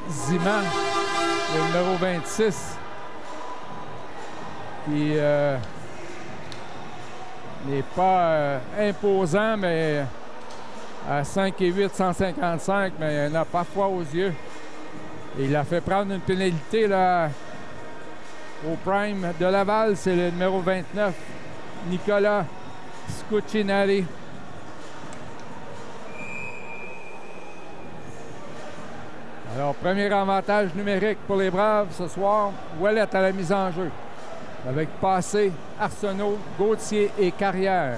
Ziman, le numéro 26, qui n'est pas imposant, mais à 5 et 8, 155, mais il n'a pas froid aux yeux. Et il a fait prendre une pénalité là, au prime de Laval, c'est le numéro 29, Nicolas Scuccinelli. Alors, premier avantage numérique pour les Braves ce soir. Ouellette à la mise en jeu. Avec Passé, Arsenault, Gauthier et Carrière.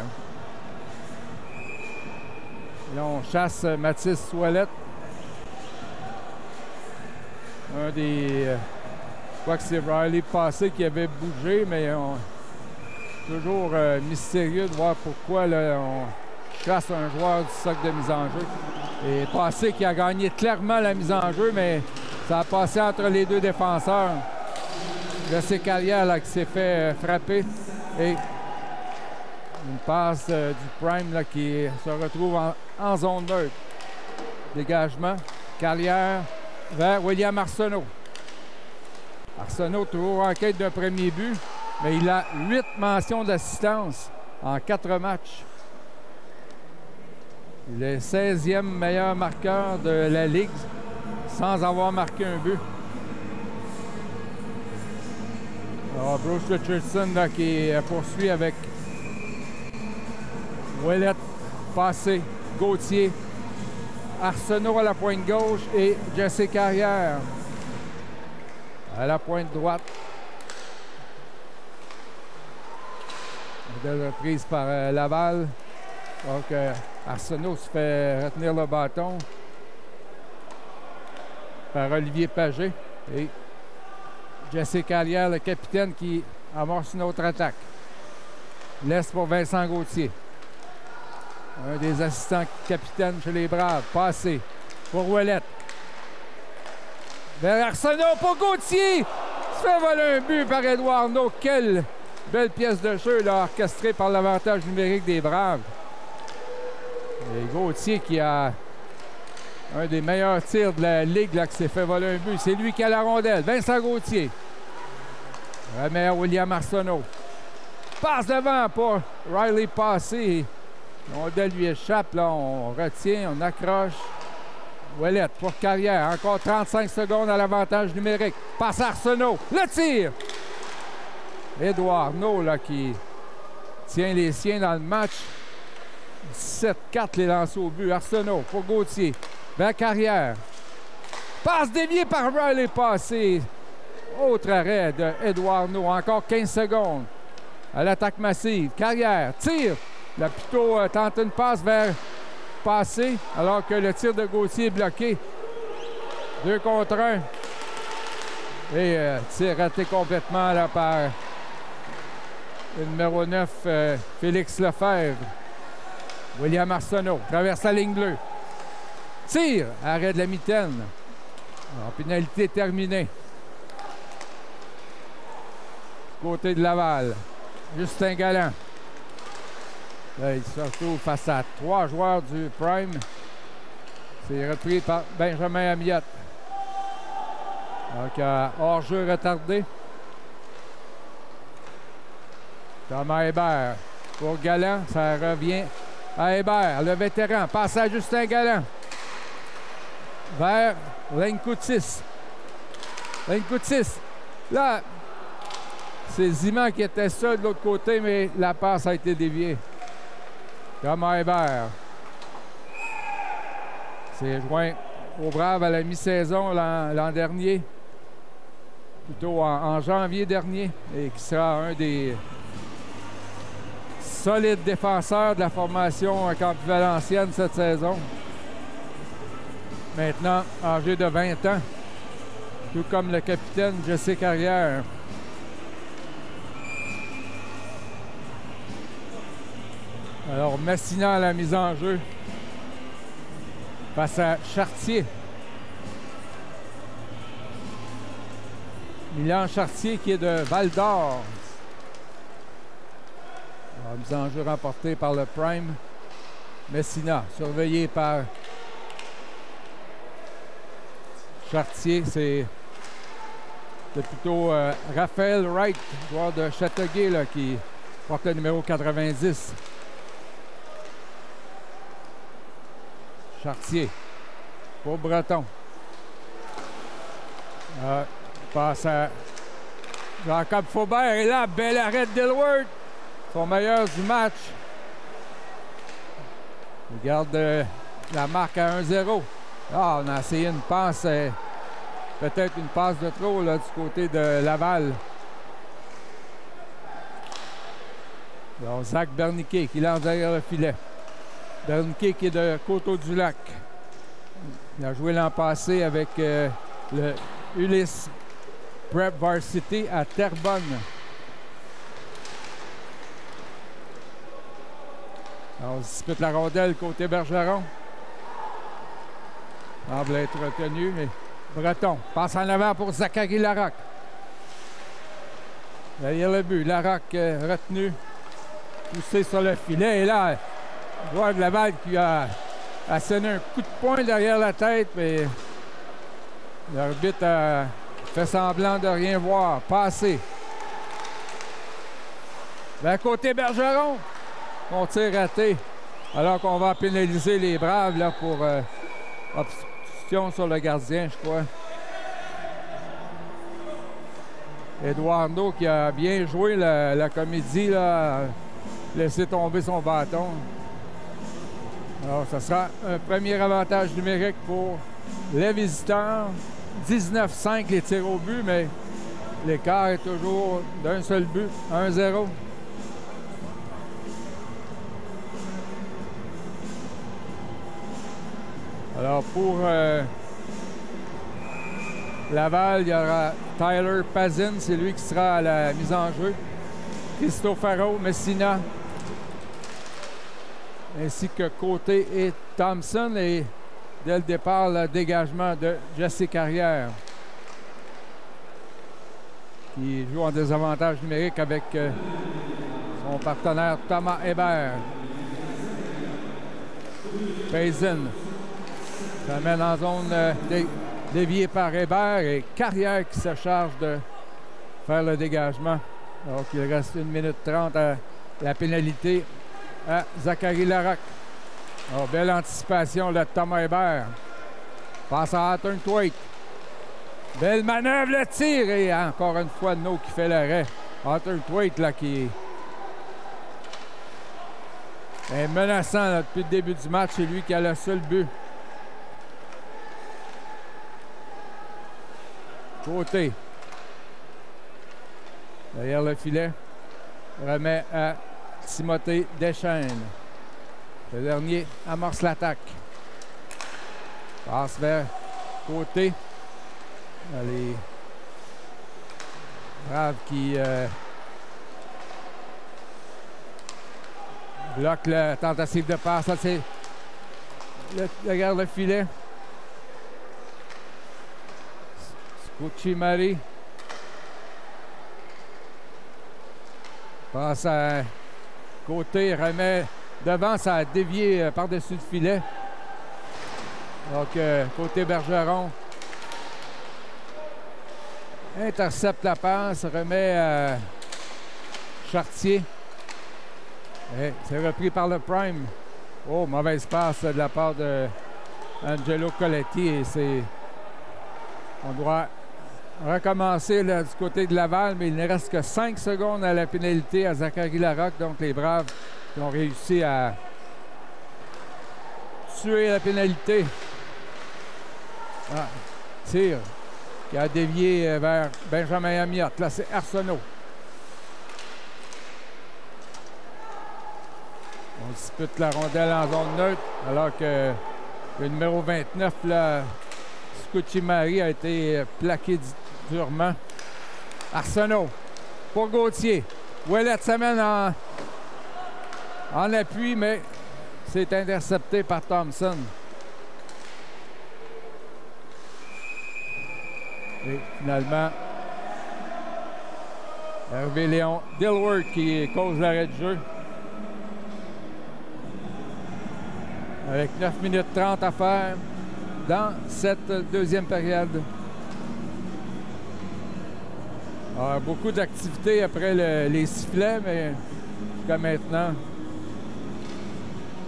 Et on chasse Mathis Ouellette. Un des... je crois que c'est Riley Passé qui avait bougé, mais toujours mystérieux de voir pourquoi là, on chasse un joueur du socle de mise en jeu. Et Passé qui a gagné clairement la mise en jeu, mais ça a passé entre les deux défenseurs. Jesse Carrière là, qui s'est fait frapper. Et une passe du prime là, qui se retrouve en zone neutre. Dégagement. Carrière vers William Arsenault. Arsenault toujours en quête d'un premier but, mais il a 8 mentions d'assistance en 4 matchs. Il est 16e meilleur marqueur de la Ligue sans avoir marqué un but. Alors, Bruce Richardson là, qui poursuit avec Ouellette, Passé, Gauthier, Arsenault à la pointe gauche et Jesse Carrière à la pointe droite. Modèle reprise par Laval. Donc, Arsenault se fait retenir le bâton par Olivier Pagé. Et Jesse Carrière, le capitaine, qui amorce une autre attaque. Laisse pour Vincent Gauthier. Un des assistants capitaines chez les Braves. Passé pour Ouellette. Vers Arsenault pour Gauthier. Se fait voler un but par Édouard No. Quelle belle pièce de jeu là, orchestrée par l'avantage numérique des Braves. Et Gauthier qui a un des meilleurs tirs de la Ligue là, qui s'est fait voler un but. C'est lui qui a la rondelle. Vincent Gauthier. Remet à William Arsenault. Passe devant pour Riley Passé. La rondelle lui échappe. Là, on retient, on accroche. Ouellette pour Carrière. Encore 35 secondes à l'avantage numérique. Passe à Arsenault. Le tir! Édouard No là, qui tient les siens dans le match. 17-4 les lancés au but. Arsenault pour Gauthier. Vers Carrière. Passe déviée par Riley Passé. Autre arrêt de Edouard Arnaud. Encore 15 secondes. À l'attaque massive. Carrière. Tire. Là, plutôt tente une passe vers passer, alors que le tir de Gauthier est bloqué. 2 contre 1. Et tir raté complètement là, par le numéro 9, Félix Lefebvre. William Arsenault traverse la ligne bleue. Tire. Arrêt de la mitaine. Alors, pénalité terminée. Côté de Laval. Justin Galland. Là, il se retrouve face à 3 joueurs du Prime. C'est repris par Benjamin Amiot. Donc, hors-jeu retardé. Thomas Hébert. Pour Galland, ça revient à Hébert. Le vétéran passe à Justin Galland. Vers Lenkoutis. Lenkoutis. Là, c'est Ziman qui était seul de l'autre côté, mais la passe a été déviée. Thomas Hébert s'est joint au Braves à la mi-saison l'an dernier, plutôt en janvier dernier, et qui sera un des solides défenseurs de la formation Campus Valenciennes cette saison. Maintenant, âgé de 20 ans, tout comme le capitaine Jesse Carrière. Alors, Messina à la mise en jeu face à Chartier. Milan Chartier qui est de Val-d'Or. Alors, mise en jeu remportée par le Prime. Messina, surveillé par Chartier. C'est plutôt Raphaël Wright, joueur de Châteauguay, là, qui porte le numéro 90. Chartier pour Breton. Passe à Jacob Faubert. Et là, bel arrêt de Dilworth. Son meilleur du match. Il garde la marque à 1-0. Ah, on a essayé une passe. Peut-être une passe de trop là, du côté de Laval. Alors, Zach Berniquet qui lance derrière le filet. Berniquet qui est de Coteau-du-Lac. Il a joué l'an passé avec le Ulysse Prep Varsity à Terrebonne. Alors, on dispute la rondelle côté Bergeron. Semble être retenu. Mais Breton passe en avant pour Zachary Larocque. Derrière le but, Larocque retenu. Poussé sur le filet. Et là, le joueur de Laval qui a sonné un coup de poing derrière la tête, mais l'arbitre a fait semblant de rien voir. Passé. D'un côté Bergeron, on tire raté. Alors qu'on va pénaliser les Braves là, pour obstruction sur le gardien, je crois. Edouard Arnaud qui a bien joué la comédie, là, a laissé tomber son bâton. Alors, ça sera un premier avantage numérique pour les visiteurs. 19-5 les tirs au but, mais l'écart est toujours d'un seul but, 1-0. Alors, pour Laval, il y aura Tyler Pazin, c'est lui qui sera à la mise en jeu. Cristofaro, Messina, ainsi que Côté et Thompson. Et dès le départ, le dégagement de Jesse Carrière, qui joue en désavantage numérique avec son partenaire Thomas Hébert. Payson s'amène en zone déviée par Hébert et Carrière qui se charge de faire le dégagement. Alors qu'il reste 1 minute 30 à la pénalité à Zachary Larocque. Alors, belle anticipation de Thomas Hébert. Passe à Arthur Thwaite. Belle manœuvre, le tir. Et encore une fois, No qui fait l'arrêt. Arthur Thwaite, là, qui est menaçant là, depuis le début du match. C'est lui qui a le seul but. Côté. Derrière le filet. Remet à Timothée Deschênes. Le dernier amorce l'attaque. Passe vers côté. Les Braves qui bloquent la tentative de passe. Ça, c'est derrière le filet. Scucci-Mari. Passe à côté, remet devant, ça a dévié par-dessus le filet. Donc, côté Bergeron. Intercepte la passe, remet à Chartier. C'est repris par le Prime. Oh, mauvaise passe de la part de Angelo Coletti. Et on doit recommencer là, du côté de Laval, mais il ne reste que 5 secondes à la pénalité à Zachary Larocque. Donc, les Braves qui ont réussi à tuer la pénalité. Tir qui a dévié vers Benjamin Amiotte. Là, c'est Arsenault. On dispute la rondelle en zone neutre, alors que le numéro 29, là, Scucci-Mari, a été plaqué durement. Arsenault pour Gauthier. Ouellet s'amène en appui, mais c'est intercepté par Thompson. Et finalement, Hervé Léon Dilworth qui cause l'arrêt de jeu. Avec 9 minutes 30 à faire dans cette deuxième période. Alors, beaucoup d'activités après les sifflets, mais jusqu'à maintenant,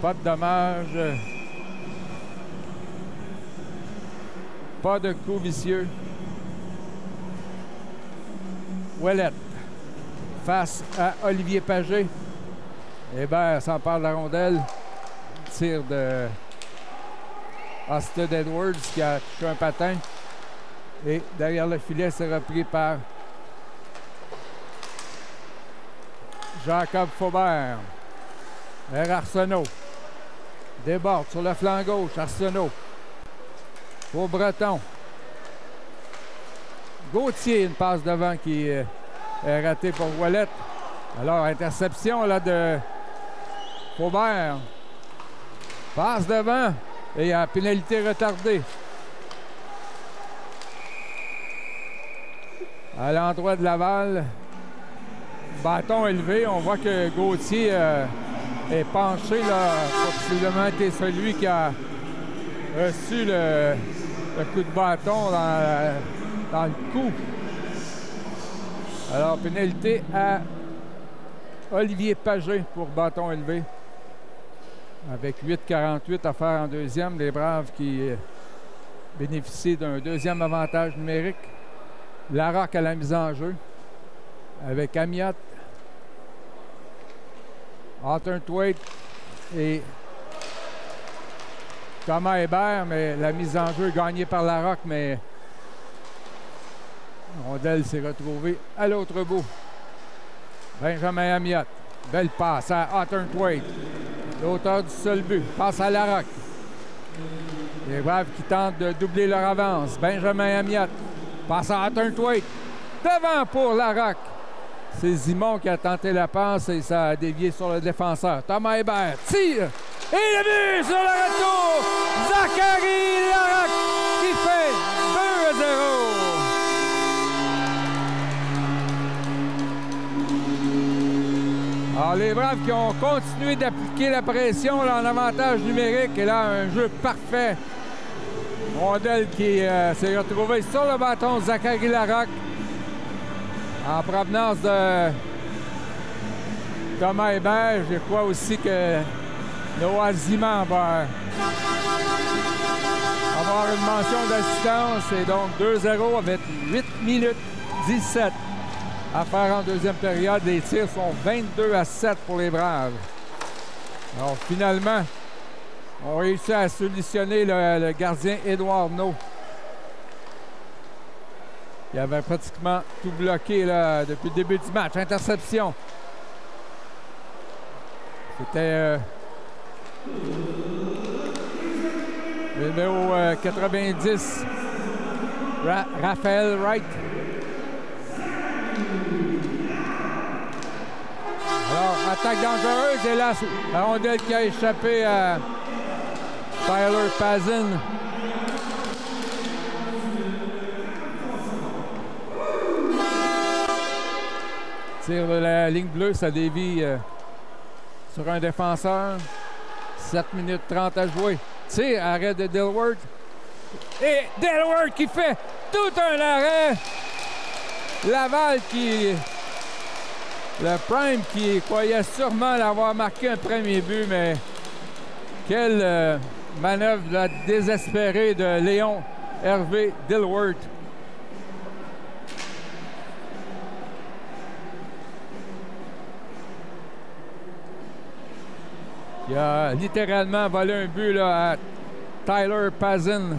pas de dommages, pas de coups vicieux. Ouellet face à Olivier Pagé. Hébert s'empare de la rondelle. Tir de Austin Edwards qui a touché un patin. Et derrière le filet, c'est repris par Jacob Faubert. Vers Arsenault. Déborde sur le flanc gauche. Arsenault. Pour Breton. Gauthier, une passe devant qui est ratée pour Ouellet. Alors, interception là de Faubert. Passe devant et à pénalité retardée. À l'endroit de Laval, bâton élevé. On voit que Gauthier est penché, là, possiblement été celui qui a reçu le coup de bâton dans le cou. Alors, pénalité à Olivier Pagé pour bâton élevé. Avec 8,48 à faire en deuxième, les Braves qui bénéficient d'un deuxième avantage numérique. Larocque à la mise en jeu avec Amiotte, Halterthwaite et Thomas Hébert, mais la mise en jeu est gagnée par Larocque, mais rondelle s'est retrouvée à l'autre bout. Benjamin Amiotte, belle passe à Halterthwaite, l'auteur du seul but, passe à Larocque. Les Braves qui tentent de doubler leur avance. Benjamin Amiotte, passe à Halterthwaite, devant pour Larocque. C'est Zimon qui a tenté la passe et ça a dévié sur le défenseur. Thomas Hébert tire et le but sur le retour. Zachary Larocque qui fait 2-0. Alors les Braves qui ont continué d'appliquer la pression là, en avantage numérique et là un jeu parfait. Rondelle qui s'est retrouvée sur le bâton de Zachary Larocque en provenance de Thomas Hébert. Je crois aussi que Noah Ziman va avoir une mention d'assistance. Et donc 2-0 avec 8 minutes 17 à faire en deuxième période. Les tirs sont 22-7 pour les Braves. Alors finalement, on réussit à solutionner le gardien Édouard No. Il avait pratiquement tout bloqué là, depuis le début du match. Interception. C'était le numéro 90, Raphaël Wright. Alors, attaque dangereuse. Et là, la rondelle qui a échappé à Tyler Pazin. Tire de la ligne bleue, ça dévie sur un défenseur. 7 minutes 30 à jouer. Tire, arrêt de Dilworth. Et Dilworth qui fait tout un arrêt. Laval qui... Le Prime qui croyait sûrement l'avoir marqué un premier but, mais quelle manœuvre là, désespérée de Léon Hervé Dilworth. Il a littéralement volé un but là, à Tyler Pazin.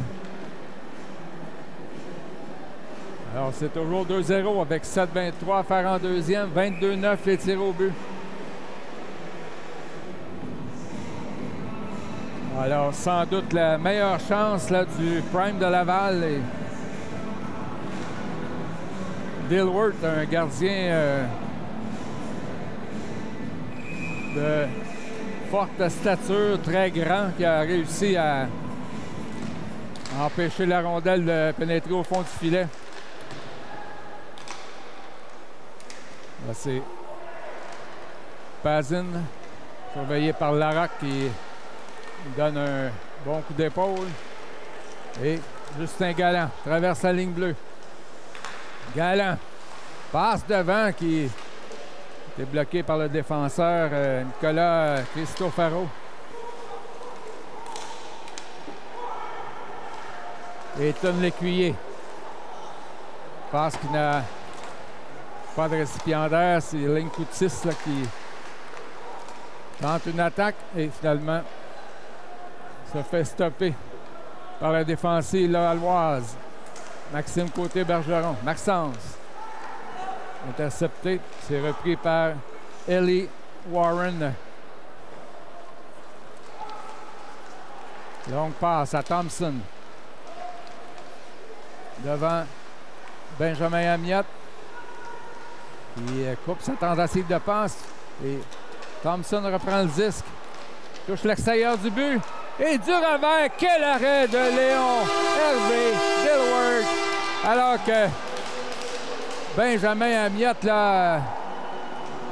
Alors, c'est toujours 2-0 avec 7-23 à faire en deuxième. 22-9 les tirs au but. Alors, sans doute la meilleure chance là, du Prime de Laval. Et Dilworth, un gardien de forte stature, très grand, qui a réussi à empêcher la rondelle de pénétrer au fond du filet. Là, c'est Pazin, surveillé par Larocque, qui donne un bon coup d'épaule. Et Justin Galland traverse la ligne bleue. Galland passe devant, qui était bloqué par le défenseur Nicolas Cristofaro. Et Tom Lécuyer. Passe qui n'a pas de récipiendaire, c'est Lane Coutis là, qui tente une attaque et finalement se fait stopper par la défensive lavalloise. Maxime Côté-Bergeron. Maxence. Intercepté. C'est repris par Ellie Warren. Longue passe à Thompson. Devant Benjamin Amiot. Il coupe sa tentative de passe. Et Thompson reprend le disque. Touche l'extérieur du but. Et du revers, quel arrêt de Léon Hervé Dilworth. Alors que Benjamin Amiot là,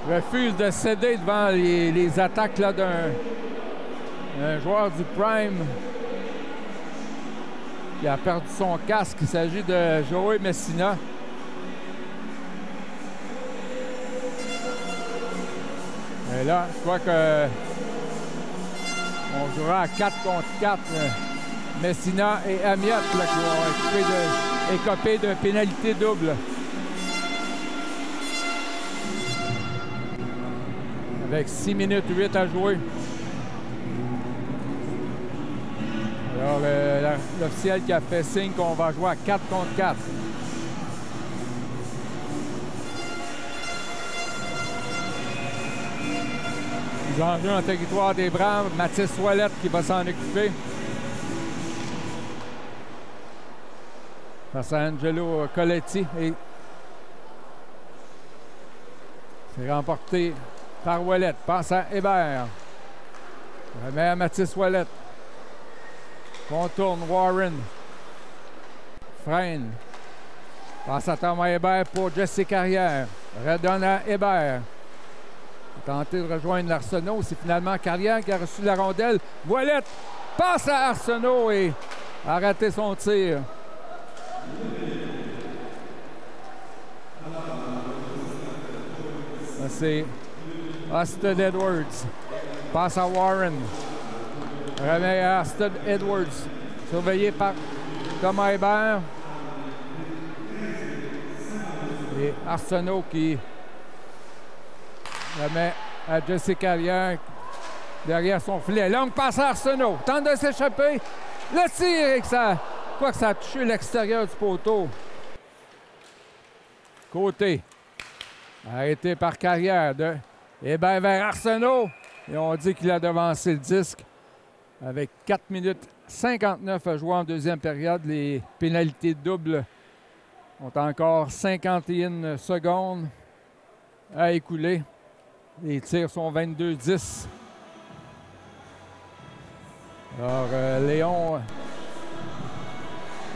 refuse de céder devant les attaques d'un joueur du Prime qui a perdu son casque. Il s'agit de Joey Messina. Et là, je crois que on jouera à 4 contre 4. Messina et Amiot là, qui vont écoper de pénalité double. Avec 6 minutes 8 à jouer. Alors, l'officiel qui a fait signe qu'on va jouer à 4 contre 4. Les enjeux en territoire des Braves. Mathis Ouellette qui va s'en occuper. Face à Angelo Coletti. Et c'est remporté par Ouellette. Passe à Hébert. Remet à Mathis Ouellette. Contourne Warren. Freine. Passe à Thomas Hébert pour Jesse Carrière. Redonne à Hébert. Tenter de rejoindre l'Arsenault. C'est finalement Carrière qui a reçu la rondelle. Ouellette passe à Arsenault et a raté son tir. C'est Austin Edwards. Passe à Warren. Remet à Austin Edwards. Surveillé par Thomas Hébert. Et Arsenault qui remet à Jesse Carrière derrière son filet. Longue passe à Arsenault. Tente de s'échapper. Le tir et que ça... Quoi que ça a touché l'extérieur du poteau. Côté. Arrêté par Carrière de Hébert vers Arsenault. Et on dit qu'il a devancé le disque avec 4 minutes 59 à jouer en deuxième période. Les pénalités doubles ont encore 51 secondes à écouler. Les tirs sont 22-10. Alors,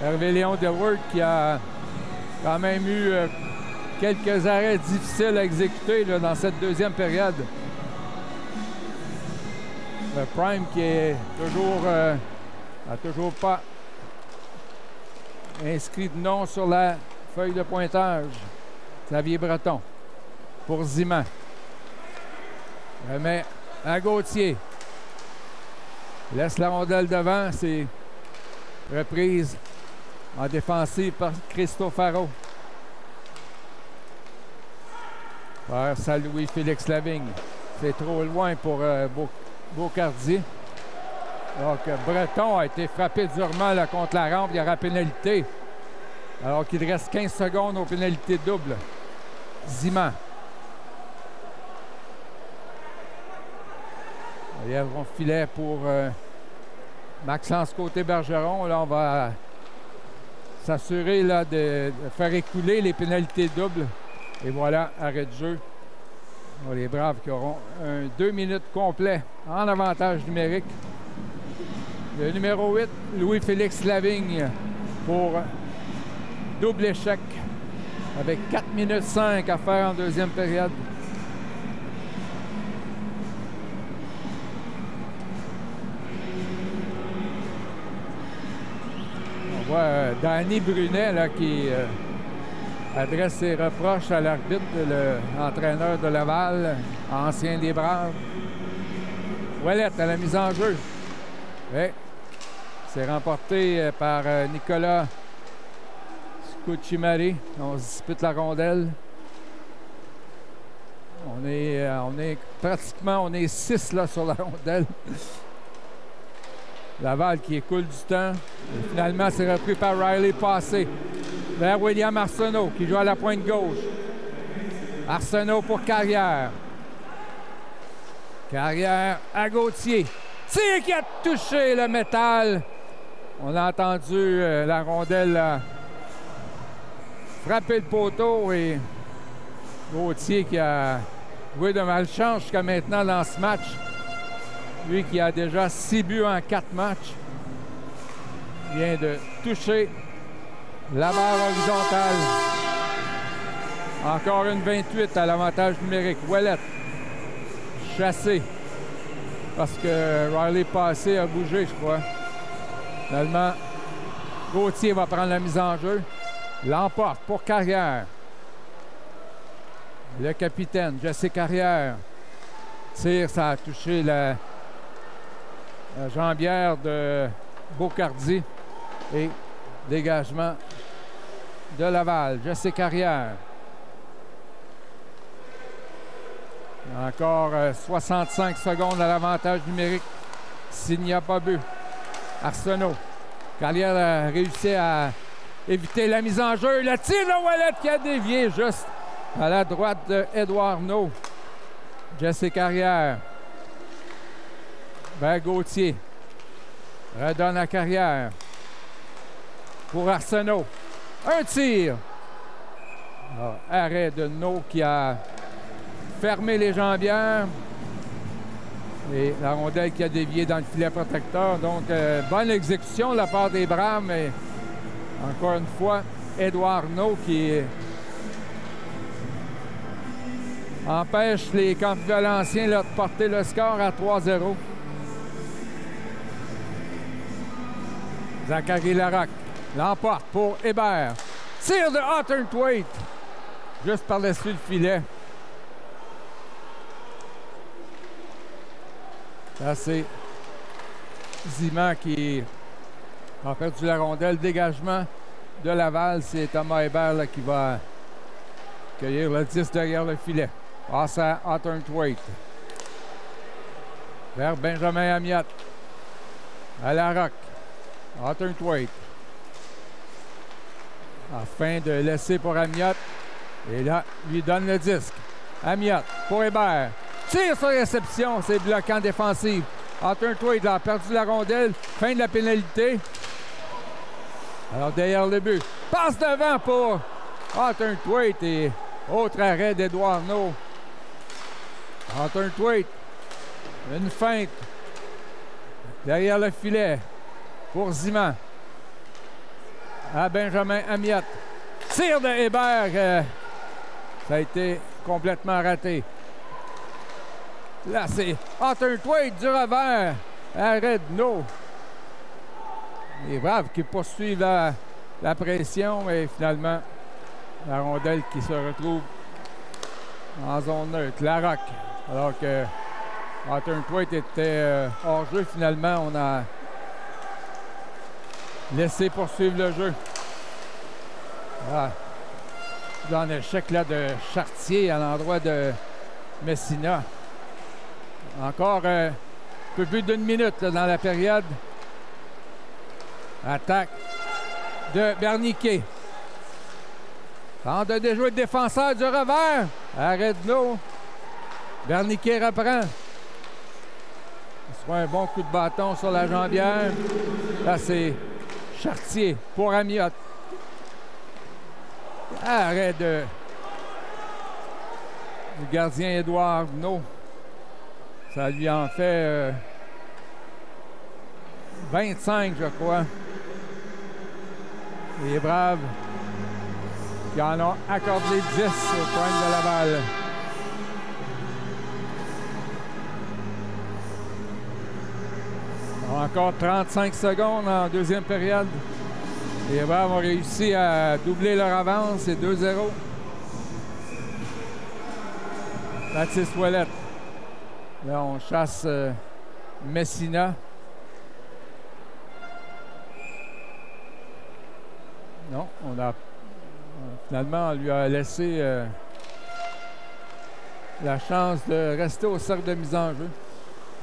Hervé Léon Delward qui a quand même eu quelques arrêts difficiles à exécuter là, dans cette deuxième période. Le Prime qui est toujours a toujours pas inscrit de nom sur la feuille de pointage. Xavier Breton pour Ziman. Remet à Gauthier. Laisse la rondelle devant. C'est reprise en défensive par Cristofaro. Par ça Louis-Félix Lavigne. C'est trop loin pour Beaucardi. Donc Breton a été frappé durement là, contre la rampe. Il y aura pénalité. Alors qu'il reste 15 secondes aux pénalités doubles. Ziman. Il y a un filet pour Maxence Côté-Bergeron. Là, on va s'assurer là, de faire écouler les pénalités doubles. Et voilà, arrêt de jeu. Alors, les Braves qui auront 2 minutes complet en avantage numérique. Le numéro 8, Louis-Félix Lavigne pour double échec avec 4 minutes 5 à faire en deuxième période. On voit Danny Brunet là, qui adresse ses reproches à l'arbitre, l'entraîneur de Laval, ancien des Braves. Ouellette à la mise en jeu. Ouais. C'est remporté par Nicolas Scucimari. On se dispute la rondelle. On est pratiquement 6 là, sur la rondelle. Laval qui écoule du temps. Et finalement, c'est repris par Riley Passé. Vers William Arsenault qui joue à la pointe gauche. Arsenault pour Carrière. Carrière à Gauthier. Tir qui a touché le métal. On a entendu la rondelle frapper le poteau et Gauthier qui a joué de malchance jusqu'à maintenant dans ce match. Lui qui a déjà 6 buts en 4 matchs. Vient de toucher la barre horizontale. Encore une 28 à l'avantage numérique. Ouellette chassé parce que Riley Passé a bougé, je crois. Finalement, Gauthier va prendre la mise en jeu. L'emporte pour Carrière. Le capitaine, Jesse Carrière. Tire, ça a touché la jambière de Beaucardi. Et dégagement de Laval. Jesse Carrière. Encore 65 secondes à l'avantage numérique s'il n'y a pas but. Arsenault. Carrière a réussi à éviter la mise en jeu. Le tir de Ouellette qui a dévié juste à la droite de Édouard No. Jesse Carrière. Vers Gauthier. Redonne à Carrière. Pour Arsenault. Un tir. Alors, arrêt de No qui a fermé les jambières. Et la rondelle qui a dévié dans le filet protecteur. Donc, bonne exécution de la part des Braves, mais encore une fois, Édouard No qui empêche les Campus Valenciens là, de porter le score à 3-0. Zachary Larocque l'emporte pour Hébert. Tir de Hutton-Thwaite juste par-dessus le filet. Là, c'est Ziman qui a perdu la rondelle. Dégagement de Laval. C'est Thomas Hébert là, qui va cueillir le 10 derrière le filet. Passe à Hutton-Thwaite. Vers Benjamin Amiot. À Larocque. Hutton-Thwaite. Afin de laisser pour Amiot. Et là, lui donne le disque. Amiot pour Hébert. Tire sur réception, c'est bloquant défensif. Arthur Thwaite a perdu la rondelle. Fin de la pénalité. Alors derrière le but. Passe devant pour Arthur Thwaite et autre arrêt d'Edouard No. Arthur Thwaite. Une feinte. Derrière le filet pour Ziman. À Benjamin Amiot. Tir de Hébert. Ça a été complètement raté. Là, c'est Arthur Thwaite du revers. Arrêt de No. Les Braves qui poursuivent la pression et finalement la rondelle qui se retrouve en zone neutre. Larocque. Alors que Arthur Thwaite était hors jeu, finalement, on a laissé poursuivre le jeu. Ah. Dans l'échec là de Chartier à l'endroit de Messina. Encore un peu plus d'une minute là, dans la période. Attaque de Berniquet. Tente de déjouer le défenseur du revers. Arrêt de l'eau. Berniquet reprend. Ce sera un bon coup de bâton sur la jambière. Là, c'est Chartier pour Amiot. Arrêt de le gardien Édouard No. Ça lui en fait 25, je crois. Les Braves qui en ont accordé 10 au point de Laval. Encore 35 secondes en deuxième période. Les Braves ont réussi à doubler leur avance, c'est 2-0. Baptiste Ouellette. Là, on chasse Messina. Non, finalement, on lui a laissé la chance de rester au cercle de mise en jeu.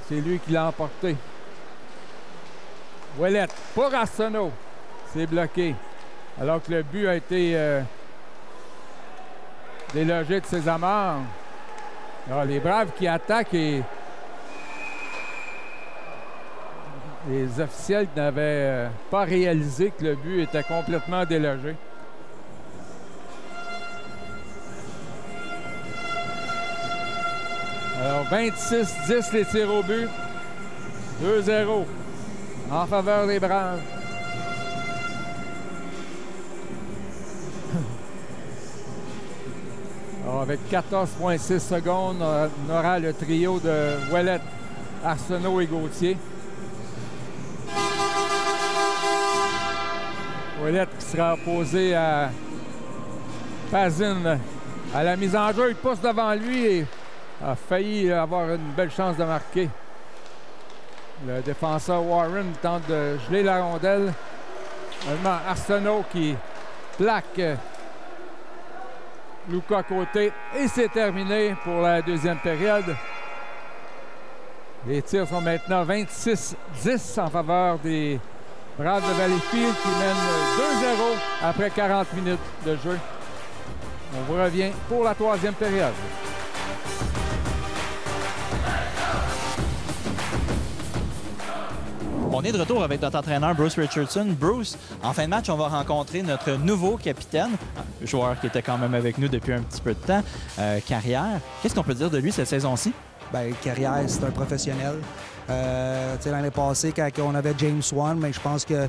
C'est lui qui l'a emporté. Ouellette pour Arsenault. C'est bloqué. Alors que le but a été délogé de ses amarres. Alors, les Braves qui attaquent et les officiels n'avaient pas réalisé que le but était complètement délogé. Alors, 26-10 les tirs au but. 2-0 en faveur des Braves. Alors, avec 14,6 secondes, on aura le trio de Ouellette, Arsenault et Gauthier. Ouellette qui sera opposé à Pazin à la mise en jeu. Il pousse devant lui et a failli avoir une belle chance de marquer. Le défenseur Warren tente de geler la rondelle. Seulement Arsenault qui plaque Luca Côté. Et c'est terminé pour la deuxième période. Les tirs sont maintenant 26-10 en faveur des Braves de Valleyfield qui mènent 2-0 après 40 minutes de jeu. On vous revient pour la troisième période. On est de retour avec notre entraîneur Bruce Richardson. Bruce, en fin de match, on va rencontrer notre nouveau capitaine, joueur qui était quand même avec nous depuis un petit peu de temps, Carrière. Qu'est-ce qu'on peut dire de lui cette saison-ci? Bien, Carrière, c'est un professionnel. L'année passée, quand on avait James Swan, mais je pense que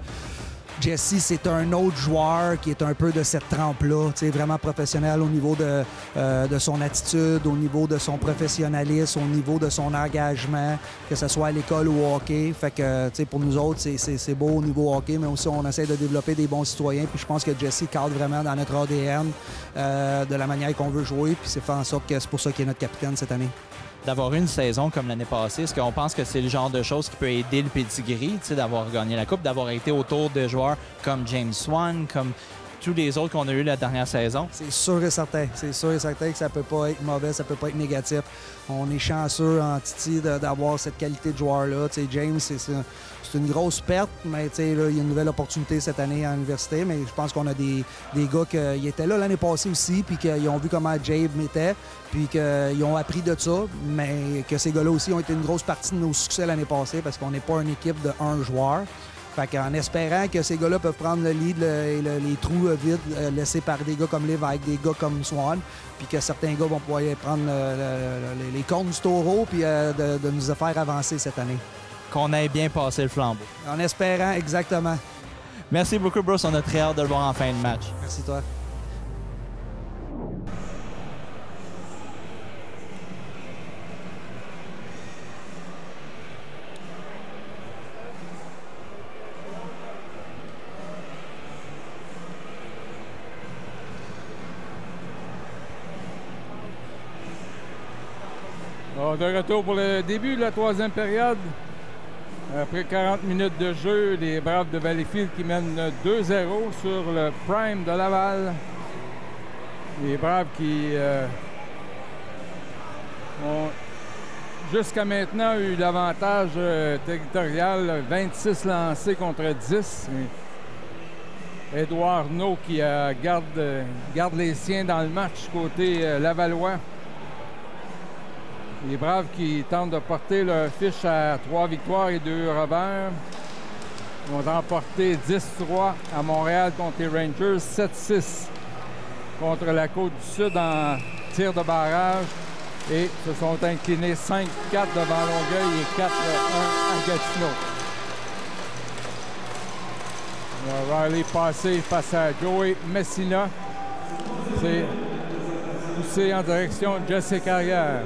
Jesse, c'est un autre joueur qui est un peu de cette trempe-là, vraiment professionnel au niveau de son attitude, au niveau de son professionnalisme, au niveau de son engagement, que ce soit à l'école ou au hockey. Fait que, pour nous autres, c'est beau au niveau hockey, mais aussi on essaie de développer des bons citoyens. Puis je pense que Jesse cadre vraiment dans notre ADN de la manière qu'on veut jouer. Puis c'est fait en sorte que c'est pour ça qu'il est notre capitaine cette année. D'avoir une saison comme l'année passée, est-ce qu'on pense que c'est le genre de choses qui peut aider le pedigree, d'avoir gagné la Coupe, d'avoir été autour de joueurs comme James Swan, comme tous les autres qu'on a eu la dernière saison? C'est sûr et certain. C'est sûr et certain que ça peut pas être mauvais, ça peut pas être négatif. On est chanceux en Titi d'avoir cette qualité de joueur-là. Tu sais, James, c'est une grosse perte, mais tu sais, là, il y a une nouvelle opportunité cette année à l'université. Mais je pense qu'on a des gars qui étaient là l'année passée aussi, puis qu'ils ont vu comment Jabe était, puis qu'ils ont appris de ça, mais que ces gars-là aussi ont été une grosse partie de nos succès l'année passée parce qu'on n'est pas une équipe de un joueur. Fait qu'en espérant que ces gars-là peuvent prendre le lead et les trous vides laissés par des gars comme Lévesque, des gars comme Swan, puis que certains gars vont pouvoir prendre les cornes du taureau puis de nous faire avancer cette année. Qu'on ait bien passé le flambeau. En espérant, exactement. Merci beaucoup, Bruce. On a très hâte de le voir en fin de match. Merci, toi. De retour pour le début de la troisième période. Après 40 minutes de jeu, les Braves de Valleyfield qui mènent 2-0 sur le Prime de Laval. Les Braves qui ont jusqu'à maintenant eu l'avantage territorial, 26 lancés contre 10. Édouard Arnaud qui garde les siens dans le match côté lavallois. Les Braves qui tentent de porter leur fiche à 3 victoires et 2 revers. Ils ont remporté 10-3 à Montréal contre les Rangers, 7-6 contre la Côte-du-Sud en tir de barrage et se sont inclinés 5-4 devant Longueuil et 4-1 à Gatineau. Riley passé face à Joey Messina. C'est poussé en direction de Jesse Carrière.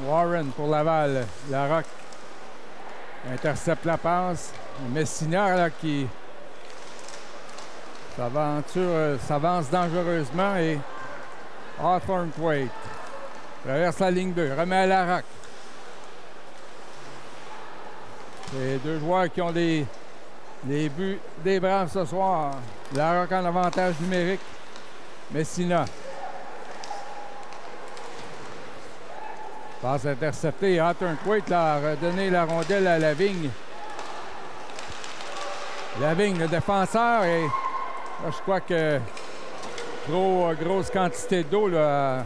Warren pour Laval. Larocque intercepte la passe. Messina là, qui s'avance dangereusement et Hawthorne Thwaite traverse la ligne 2, remet à Larocque. Les deux joueurs qui ont les buts des Braves ce soir. Larocque en avantage numérique. Messina. Passe interceptée. Hawthorne Thwaite a redonné la rondelle à Lavigne. Lavigne, le défenseur, et là, je crois que grosse quantité d'eau lui a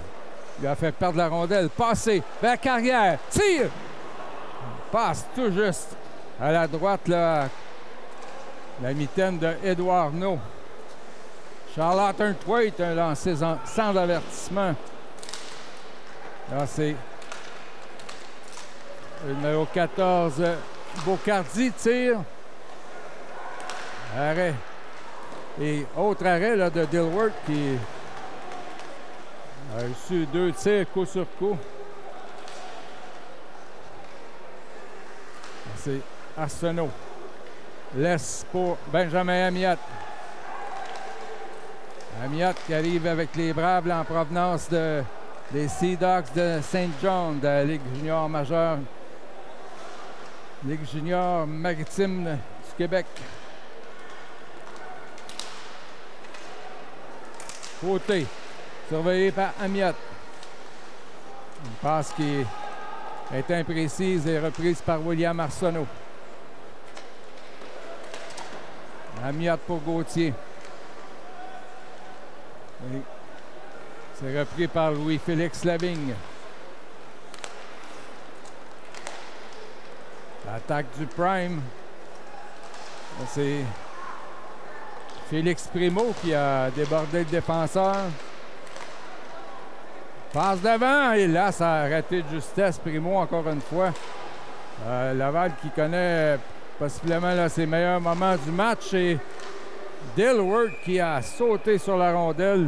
fait perdre la rondelle. Passé vers Carrière. Tire! Passe tout juste à la droite, là, la mitaine de Édouard Arnaud. Charles Hawthorne Thwaite, un lancé sans avertissement. Là, c'est le numéro 14, Bocardi, tire. Arrêt. Et autre arrêt là, de Dilworth qui a reçu 2 tirs coup sur coup. C'est Arsenault. Laisse pour Benjamin Amiot. Amiot qui arrive avec les Braves là, en provenance des Sea Dogs de Saint John, de la Ligue junior majeure. Ligue junior maritime du Québec. Côté, surveillé par Amiot. Une passe qui est imprécise et reprise par William Arsenault. Amiot pour Gauthier. C'est repris par Louis-Félix Lavigne. L'attaque du Prime. C'est Félix Primo qui a débordé le défenseur. Passe devant et là, ça a raté de justesse. Primo encore une fois. Laval qui connaît possiblement là, ses meilleurs moments du match. Et Dilworth qui a sauté sur la rondelle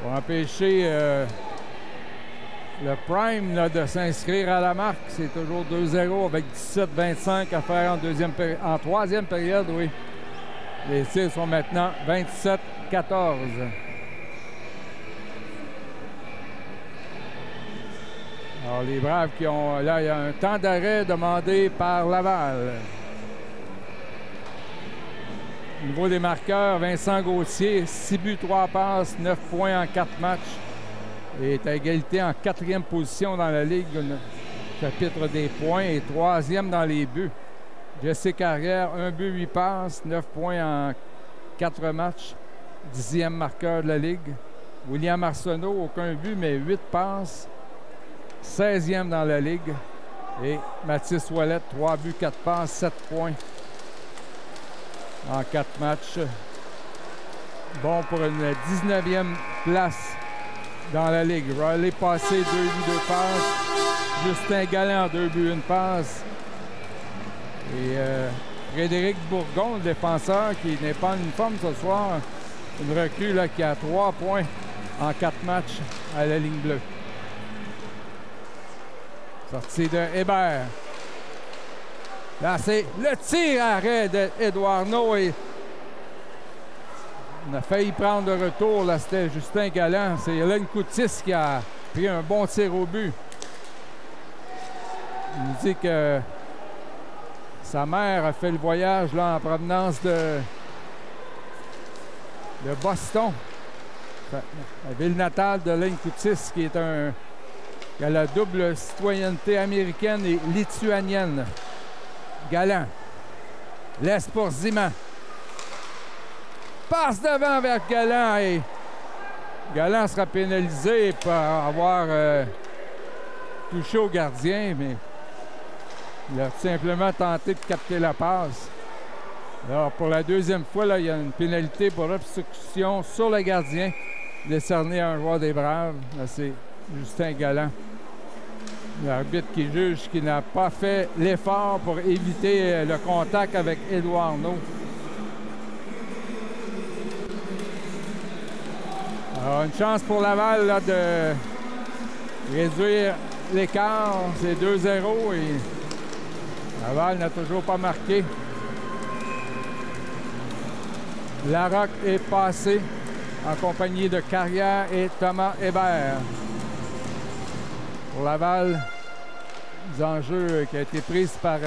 pour empêcher le Prime là, de s'inscrire à la marque. C'est toujours 2-0 avec 17-25 à faire en troisième période. Oui. Les tirs sont maintenant 27-14. Alors, les Braves qui ont... Là, il y a un temps d'arrêt demandé par Laval. Au niveau des marqueurs, Vincent Gauthier, 6 buts, 3 passes, 9 points en 4 matchs. Et est à égalité en 4e position dans la Ligue, chapitre des points, et 3e dans les buts. Jesse Carrière, 1 but, 8 passes, 9 points en 4 matchs, 10e marqueur de la Ligue. William Arsenault, aucun but, mais 8 passes, 16e dans la Ligue. Et Mathis Ouellette, 3 buts, 4 passes, 7 points en 4 matchs. Bon pour une 19e place dans la Ligue. Riley Passé, 2 buts, 2 passes. Justin Galland, 2 buts, 1 passe. Et Frédéric Bourgon, le défenseur, qui n'est pas en uniforme ce soir. Une recrue là, qui a 3 points en 4 matchs à la ligne bleue. Sortie de Hébert. Là, c'est le tir arrêt d'Édouard No. Et on a failli prendre le retour. Là, c'était Justin Galland. C'est Hélène Coutis qui a pris un bon tir au but. Il nous dit que sa mère a fait le voyage là, en provenance de Boston. La ville natale de Hélène Coutis, qui a la double citoyenneté américaine et lituanienne. Galland laisse pour Ziman. Passe devant vers Galland et Galland sera pénalisé pour avoir touché au gardien, mais il a tout simplement tenté de capter la passe. Alors, pour la deuxième fois, là, il y a une pénalité pour obstruction sur le gardien décernée à un joueur des Braves. Là, c'est Justin Galland. L'arbitre qui juge qu'il n'a pas fait l'effort pour éviter le contact avec Édouard No. Alors, une chance pour Laval là, de réduire l'écart. C'est 2-0 et Laval n'a toujours pas marqué. Larocque est passé en compagnie de Carrière et Thomas Hébert. Pour Laval, les enjeux qui a été prise par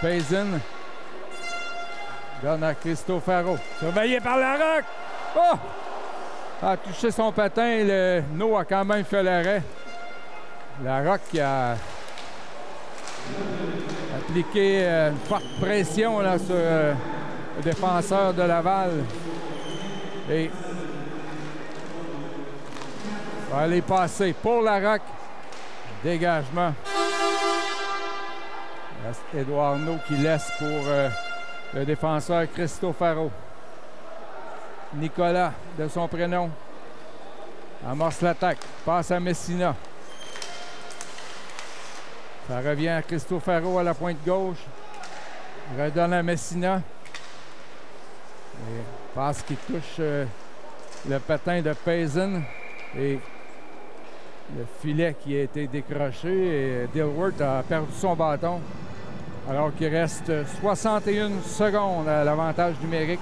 Payson. Donne à Cristofaro. Surveillé par Larocque. Oh! A touché son patin. Le No a quand même fait l'arrêt. Larocque qui a appliqué une forte pression là, sur le défenseur de Laval. Et va aller passer pour Larocque. Dégagement. Édouard No qui laisse pour le défenseur Cristofaro. Nicolas, de son prénom, amorce l'attaque. Passe à Messina. Ça revient à Cristofaro à la pointe gauche. Il redonne à Messina. Et passe qui touche le patin de Payson. Et le filet qui a été décroché. Et Dilworth a perdu son bâton. Alors qu'il reste 61 secondes à l'avantage numérique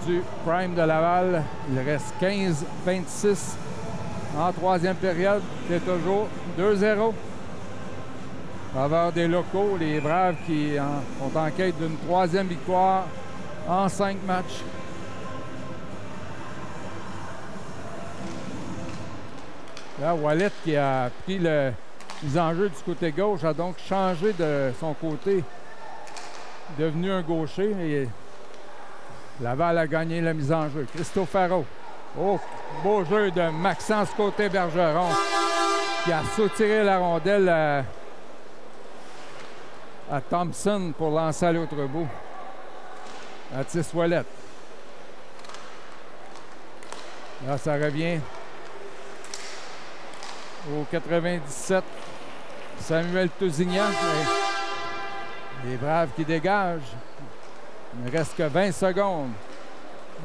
du Prime de Laval. Il reste 15-26 en troisième période. C'est toujours 2-0. En faveur des locaux, les Braves qui sont en quête d'une troisième victoire en 5 matchs. Là, Ouellette qui a pris les enjeux du côté gauche a donc changé de son côté, devenu un gaucher. Et Laval a gagné la mise en jeu. Cristofaro. Oh, beau jeu de Maxence Côté-Bergeron qui a soutiré la rondelle à Thompson pour lancer à l'autre bout. Mathis Ouellette. Là, ça revient au 97. Samuel Tousignan. Les Braves qui dégagent. Il ne reste que 20 secondes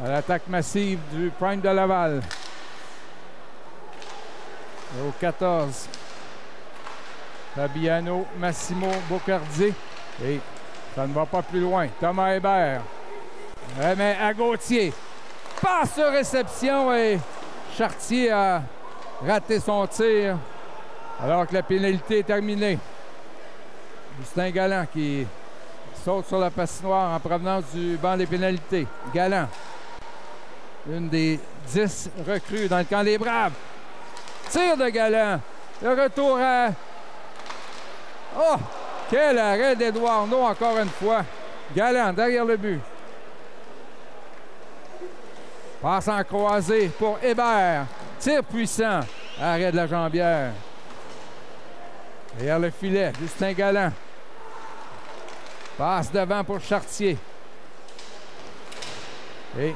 à l'attaque massive du Prime de Laval. Et au 14, Fabiano Massimo Bocardier. Et ça ne va pas plus loin. Thomas Hébert remet à Gauthier. Passe sur réception et Chartier a raté son tir alors que la pénalité est terminée. Justin Galland qui saute sur la patinoire en provenance du banc des pénalités. Galland. Une des 10 recrues dans le camp des Braves. Tir de Galland. Le retour à... Oh! Quel arrêt d'Édouard Arnaud encore une fois. Galland derrière le but. Passe en croisée pour Hébert. Tir puissant. Arrêt de la jambière. Derrière le filet, Justin Galland. Passe devant pour Chartier. Et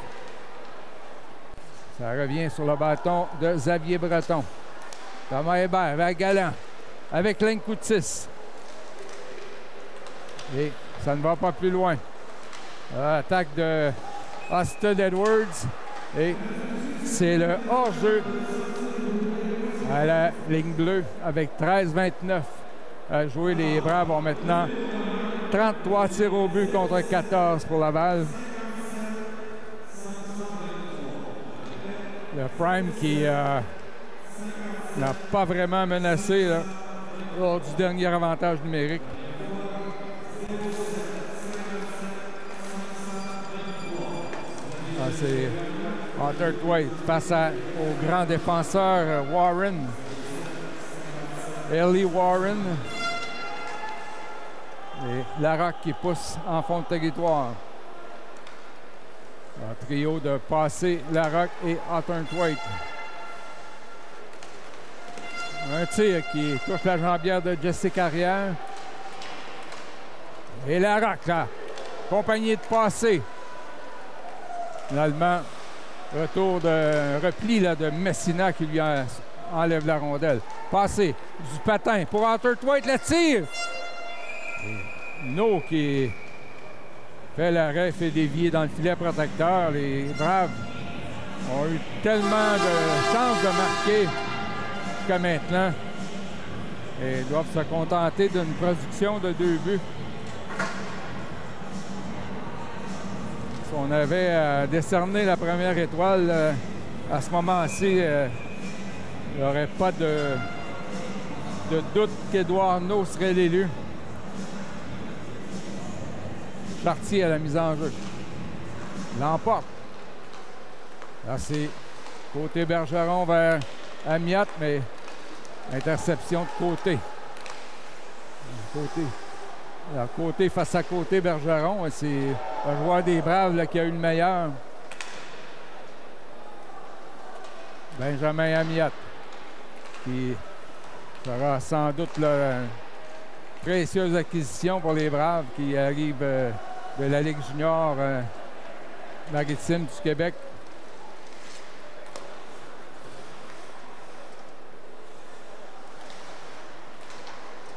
ça revient sur le bâton de Xavier Breton. Thomas Hébert vers Galland. Avec Linkoutis. Et ça ne va pas plus loin. Attaque de Austin Edwards. Et c'est le hors-jeu à la ligne bleue avec 13-29 à jouer. Les Braves ont maintenant 33 tirs au but contre 14 pour Laval. Le Prime qui n'a pas vraiment menacé là, lors du dernier avantage numérique. C'est Hunter Thwaite face au grand défenseur Warren. Ellie Warren. Et Larocque qui pousse en fond de territoire. Un trio de Passé, Larocque et Hunter Thwaite. Un tir qui touche la jambière de Jesse Carrière. Et Larocque, là, accompagné de Passé. Finalement, retour de repli là, de Messina qui lui enlève la rondelle. Passé du patin pour Hunter Thwaite, le tir! No qui fait l'arrêt, fait dévier dans le filet protecteur. Les Braves ont eu tellement de chances de marquer jusqu'à maintenant et doivent se contenter d'une production de 2 buts. Si on avait décerné la première étoile à ce moment-ci, il n'y aurait pas de doute qu'Édouard Arnaud serait l'élu. Chartier à la mise en jeu. L'emporte. Là, c'est côté Bergeron vers Amiot, mais interception de côté. Côté face à côté Bergeron, c'est le joueur des Braves là, qui a eu le meilleur. Benjamin Amiot, qui sera sans doute là, une précieuse acquisition pour les Braves qui arrivent de la Ligue junior maritime du Québec.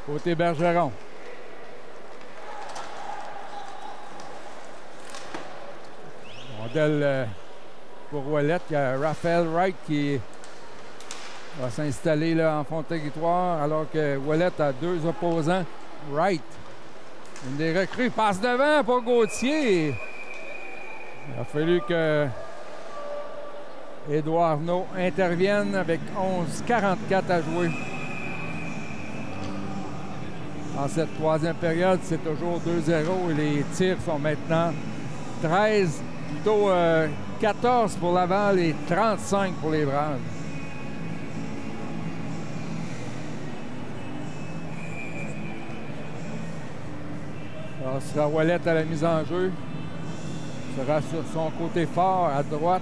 Côté Bergeron. Rondelle pour Ouellette. Il y a Raphaël Wright qui va s'installer là en fond de territoire alors que Ouellette a 2 opposants. Wright, une des recrues, passe devant pour Gauthier. Il a fallu que Édouard Arnaud intervienne avec 11:44 à jouer. En cette 3e période, c'est toujours 2-0 et les tirs sont maintenant 13, plutôt 14 pour Laval et 35 pour les Braves. Alors, ce sera Ouellette à la mise en jeu. Il sera sur son côté fort à droite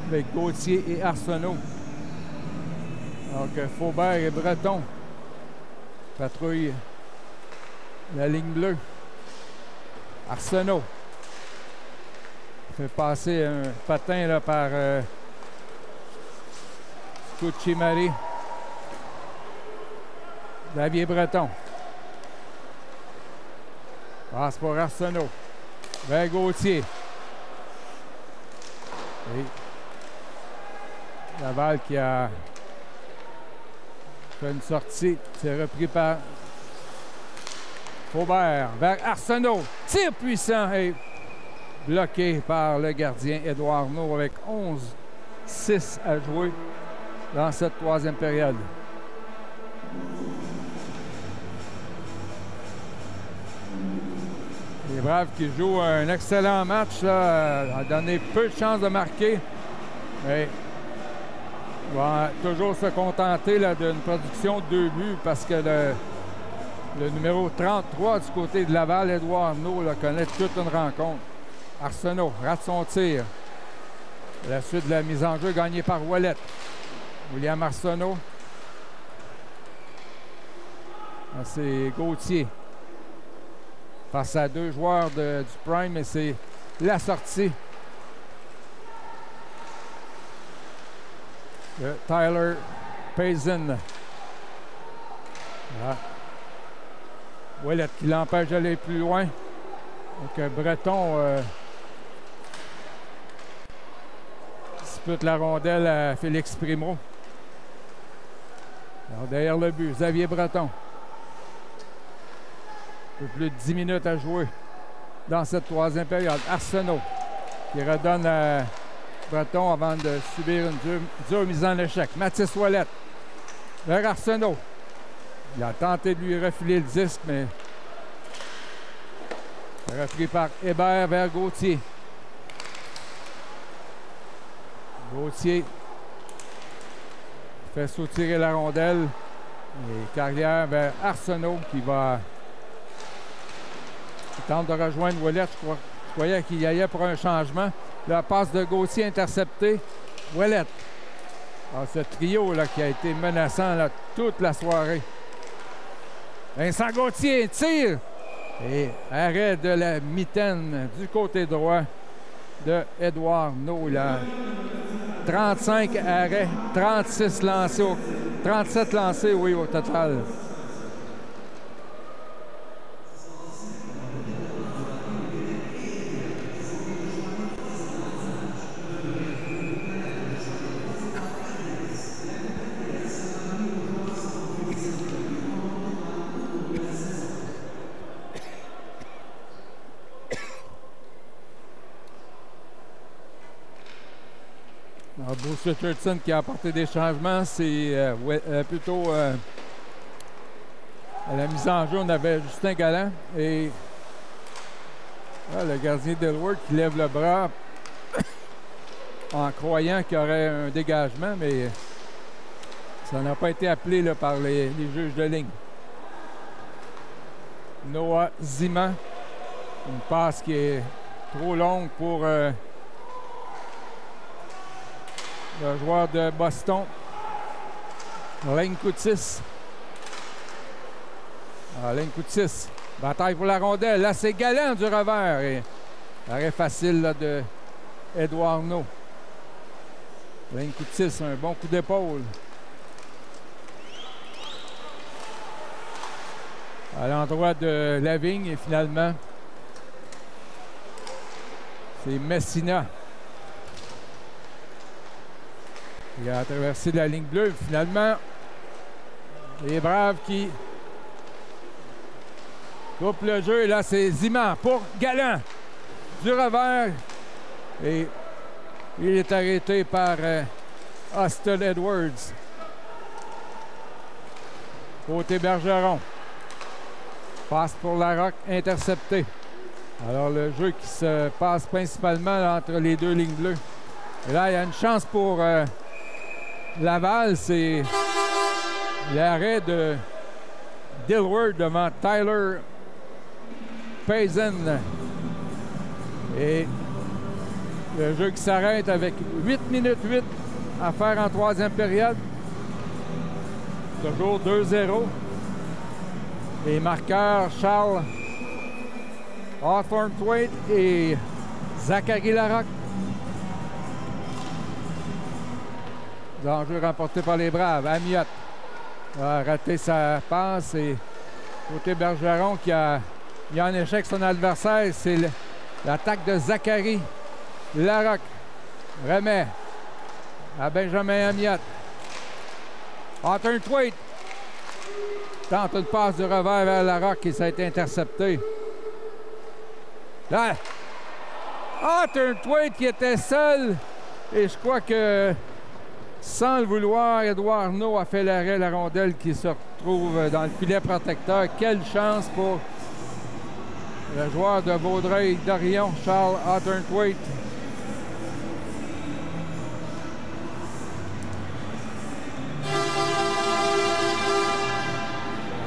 avec Gauthier et Arsenault. Alors que Faubert et Breton patrouillent la ligne bleue. Arsenault fait passer un patin là, par Cucci-Marie. Xavier Breton. Passe pour Arsenault. Vers Gauthier. Et Laval qui a fait une sortie. C'est repris par Faubert. Vers Arsenault. Tir puissant et bloqué par le gardien Édouard Arnaud avec 11:06 à jouer dans cette 3e période. Braves qui jouent un excellent match, là, a donné peu de chances de marquer. Mais va toujours se contenter d'une production de 2 buts parce que le numéro 33 du côté de Laval, Édouard Arnaud, connaît toute une rencontre. Arsenault rate son tir. La suite de la mise en jeu gagnée par Ouellet. William Arsenault. C'est Gauthier. Face à 2 joueurs du Prime, et c'est la sortie de Tyler Payson. Voilà. Ouellet qui l'empêche d'aller plus loin. Donc Breton dispute la rondelle à Félix Primo. Alors, derrière le but, Xavier Breton. Un peu plus de 10 minutes à jouer dans cette 3e période. Arsenault qui redonne à Breton avant de subir une dure mise en échec. Mathis Ouellet vers Arsenault. Il a tenté de lui refiler le disque, mais repris par Hébert vers Gauthier. Gauthier fait soutirer la rondelle. Et Carrière vers Arsenault qui va... Il tente de rejoindre Ouellet. Je croyais qu'il y allait pour un changement. La passe de Gauthier interceptée. Ouellet. Alors, ce trio là, qui a été menaçant là, toute la soirée. Vincent Gauthier tire. Et arrêt de la mitaine du côté droit de Édouard Arnaud. Il a 35 arrêts, 36 lancés, 37 lancés, oui, au total. Bruce Richardson qui a apporté des changements, c'est plutôt à la mise en jeu, on avait Justin Galland et le gardien d'Elwood qui lève le bras en croyant qu'il y aurait un dégagement, mais ça n'a pas été appelé là, par les juges de ligne. Noah Ziman, une passe qui est trop longue pour le joueur de Boston, Lane Coutis. Lane Coutis, bataille pour la rondelle. Là, c'est Galland du revers. Et arrêt facile là, de Édouard Arnaud. Lane Coutis, un bon coup d'épaule. À l'endroit de Lavigne, et finalement, c'est Messina. Il a traversé la ligne bleue. Finalement, les Braves qui coupent le jeu. Et là, c'est Ziman pour Galland. Du revers. Et il est arrêté par Austin Edwards. Côté Bergeron. Passe pour Larocque, intercepté. Alors, le jeu qui se passe principalement là, entre les 2 lignes bleues. Et là, il y a une chance pour... Laval, c'est l'arrêt de Dilworth devant Tyler Payson. Et le jeu qui s'arrête avec 8 minutes 8 à faire en 3e période. Toujours 2-0. Les marqueurs Charles Hawthorne Thwaite et Zachary Larocque. L'enjeu remporté par les Braves. Amiot a raté sa passe et côté Bergeron qui a mis en échec son adversaire. C'est l'attaque de Zachary Larocque. Remet à Benjamin Amiot. Hawthorne Thwaite tente une passe du revers vers Larocque et ça a été intercepté. Là, Hawthorne Thwaite qui était seul et je crois que sans le vouloir, Édouard Arnaud a fait l'arrêt, la rondelle qui se retrouve dans le filet protecteur. Quelle chance pour le joueur de Vaudreuil-Dorion, Charles Hawthorne-Thwaite.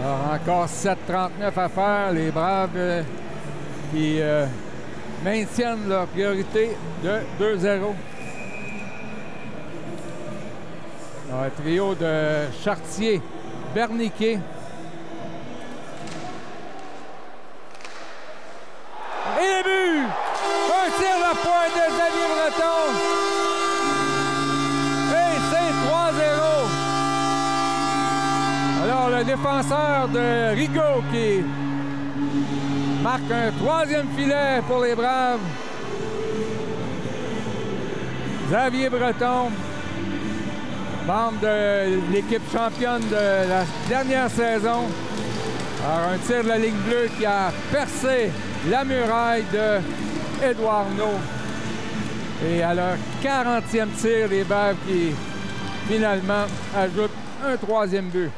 Alors, encore 7,39 à faire. Les Braves qui maintiennent leur priorité de 2-0. Un trio de Chartier, Berniquet. Et le but! Un tir à pointe de Xavier Breton. Et c'est 3-0. Alors, le défenseur de Rigaud qui marque un troisième filet pour les Braves. Xavier Breton, membre de l'équipe championne de la dernière saison. Alors, un tir de la ligne bleue qui a percé la muraille de Édouard No. Et à leur 40e tir, les Braves qui finalement ajoutent un troisième but.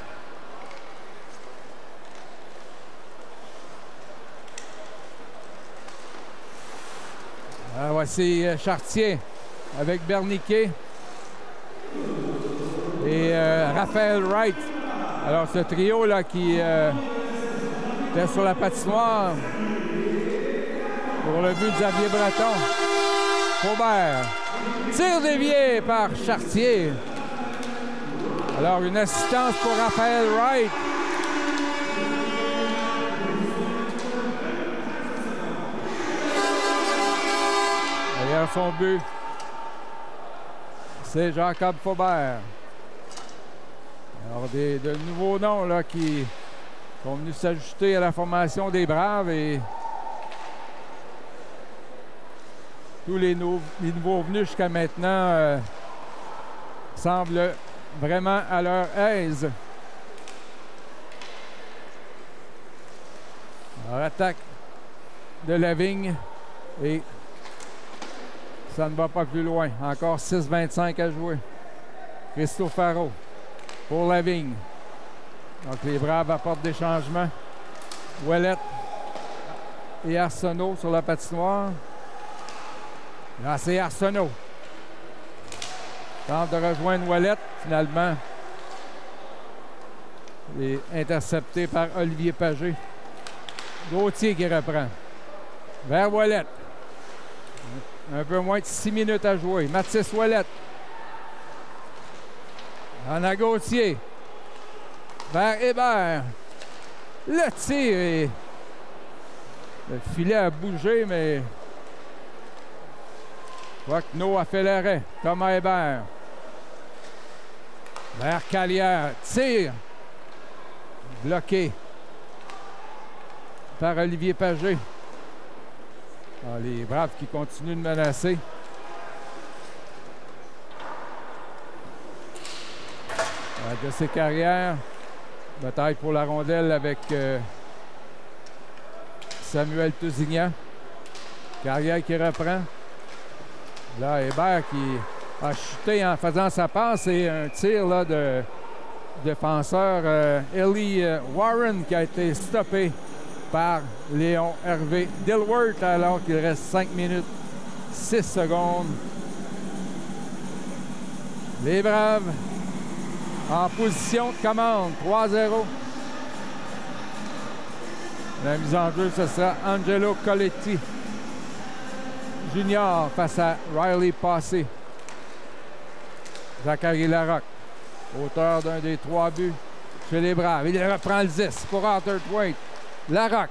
Alors, voici Chartier avec Berniquet et Raphaël Wright. Alors, ce trio-là qui était sur la patinoire pour le but de Xavier Breton. Faubert. Tir dévié par Chartier. Alors, une assistance pour Raphaël Wright. Derrière son but, c'est Jacob Faubert. Alors, de nouveaux noms là, qui sont venus s'ajouter à la formation des Braves et tous les nouveaux venus jusqu'à maintenant semblent vraiment à leur aise. Alors, attaque de Lavigne et ça ne va pas plus loin. Encore 6,25 à jouer. Christophe Faro pour Lavigne. Donc les Braves apportent des changements. Ouellette et Arsenault sur la patinoire. Là, c'est Arsenault. Tente de rejoindre Ouellette, finalement. Il est intercepté par Olivier Pagé. Gauthier qui reprend. Vers Ouellette. Un peu moins de 6 minutes à jouer. Mathis Ouellette. Anna Gauthier. Vers Hébert. Le tir est... Le filet a bougé, mais... Je vois que No a fait l'arrêt. Thomas Hébert. Vers Calière. Tir. Bloqué. Par Olivier Pagé. Ah, les Braves qui continuent de menacer. De ses carrières, bataille pour la rondelle avec Samuel Tousignan. Carrière qui reprend. Là, Hébert qui a chuté en faisant sa passe et un tir là, de défenseur Ellie Warren qui a été stoppé par Léon Hervé Dilworth alors qu'il reste 5 minutes 6 secondes. Les Braves en position de commande, 3-0. La mise en jeu, ce sera Angelo Coletti Junior face à Riley Passé. Zachary Larocque, auteur d'un des 3 buts chez les Braves. Il reprend le 10 pour Hawthorne-Thwaite. Larocque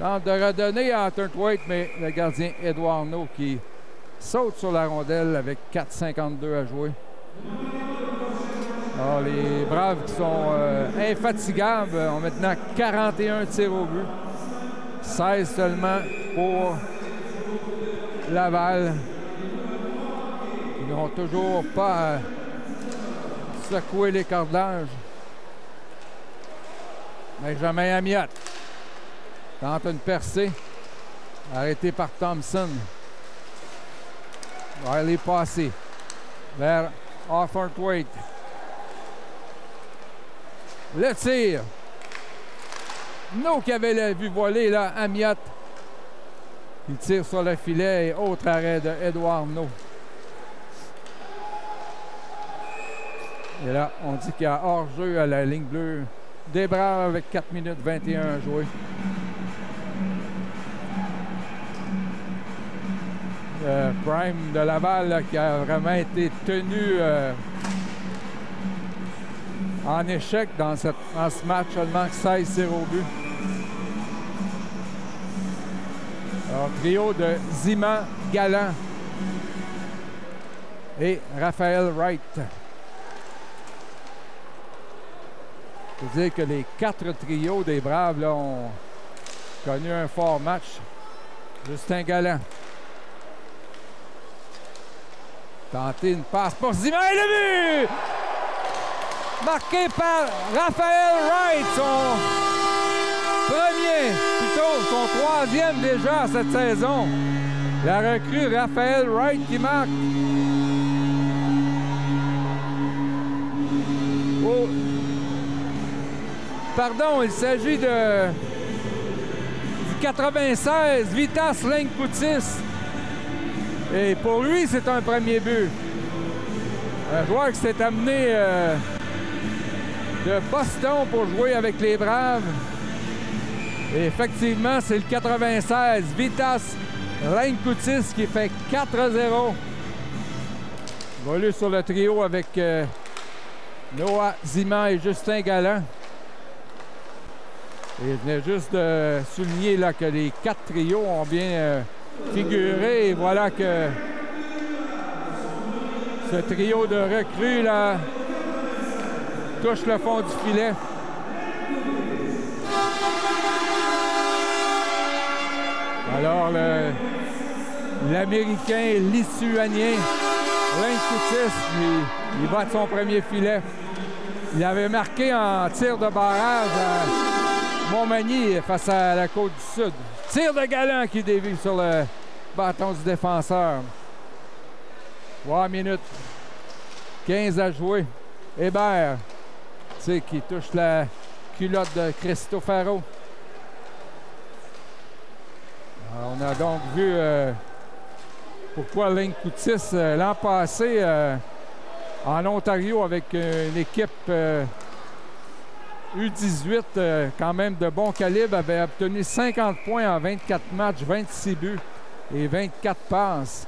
tente de redonner à Hawthorne-Thwaite, mais le gardien Édouard No qui saute sur la rondelle avec 4,52 à jouer. Alors, les Braves qui sont infatigables ont maintenant 41 tirs au but. 16 seulement pour Laval. Ils n'ont toujours pas secoué les cordages. Benjamin Amiot tente une percée. Arrêté par Thompson. Riley Passé vers Hawthorne-Thwaite. Le tir. No qui avait vu voler là, Amiot. Il tire sur le filet et autre arrêt de Edouard No. Et là, on dit qu'il y a hors-jeu à la ligne bleue des Braves avec 4 minutes 21 à jouer. Le Prime de Laval là, qui a vraiment été tenu en échec dans ce match, seulement 16 0 but. Alors, trio de Ziman, Galland et Raphaël Wright. Je veux dire que les 4 trios des Braves là, ont connu un fort match. Justin Galland. Tenter une passe pour Ziman et le but! Marqué par Raphaël Wright, son premier, plutôt son troisième déjà cette saison. La recrue Raphaël Wright qui marque. Oh. Pardon, il s'agit du 96, Vitas Lenkoutis. Et pour lui, c'est un premier but. Un joueur qui s'est amené de Boston pour jouer avec les Braves. Et effectivement, c'est le 96, Vitas Lenkoutis qui fait 4-0. Il évolue sur le trio avec Noah Ziman et Justin Galland. Et je venais juste de souligner là, que les 4 trios ont bien figuré. Et voilà que ce trio de recrues là, touche le fond du filet. Alors, l'Américain lituanien Lenkoutis, il bat son premier filet. Il avait marqué en tir de barrage à Montmagny face à la Côte-du-Sud. Tir de Galland qui dévie sur le bâton du défenseur. 3 minutes 15 à jouer. Hébert, qui touche la culotte de Cristofaro. Alors, on a donc vu pourquoi Lenkoutis l'an passé en Ontario avec une équipe U18 quand même de bon calibre avait obtenu 50 points en 24 matchs, 26 buts et 24 passes.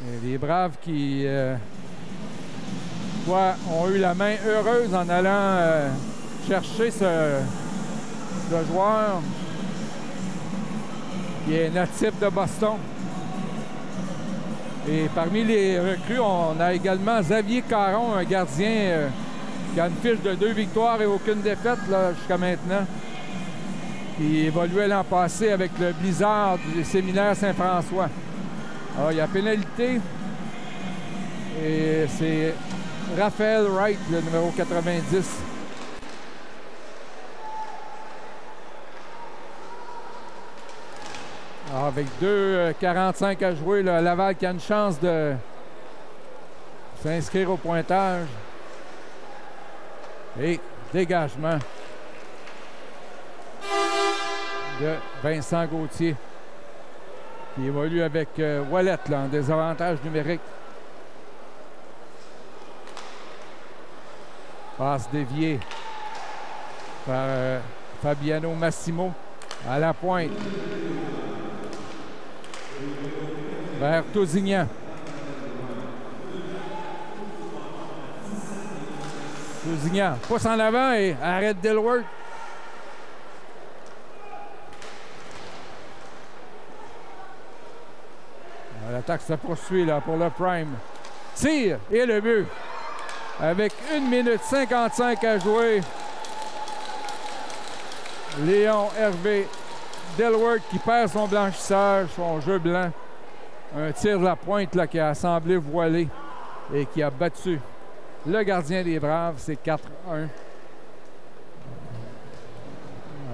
Et les Braves qui ont eu la main heureuse en allant chercher ce joueur qui est natif de Boston. Et parmi les recrues, on a également Xavier Caron, un gardien qui a une fiche de 2 victoires et aucune défaite jusqu'à maintenant. Qui évoluait l'an passé avec le Blizzard du séminaire Saint-François. Alors, il y a pénalité. Et c'est Raphaël Wright, le numéro 90. Alors, avec 2,45 à jouer, là, Laval qui a une chance de s'inscrire au pointage. Et dégagement de Vincent Gauthier qui évolue avec Wallet là, en désavantage numérique. Passe déviée par Fabiano Massimo à la pointe vers Tousignan. Tousignan pousse en avant et arrête Dilworth. L'attaque se poursuit là pour le Prime. Tire et le but. Avec 1 minute 55 à jouer. Léon Hervé Dilworth qui perd son blanchissage, son jeu blanc. Un tir de la pointe là, qui a semblé voilé et qui a battu le gardien des Braves. C'est 4-1.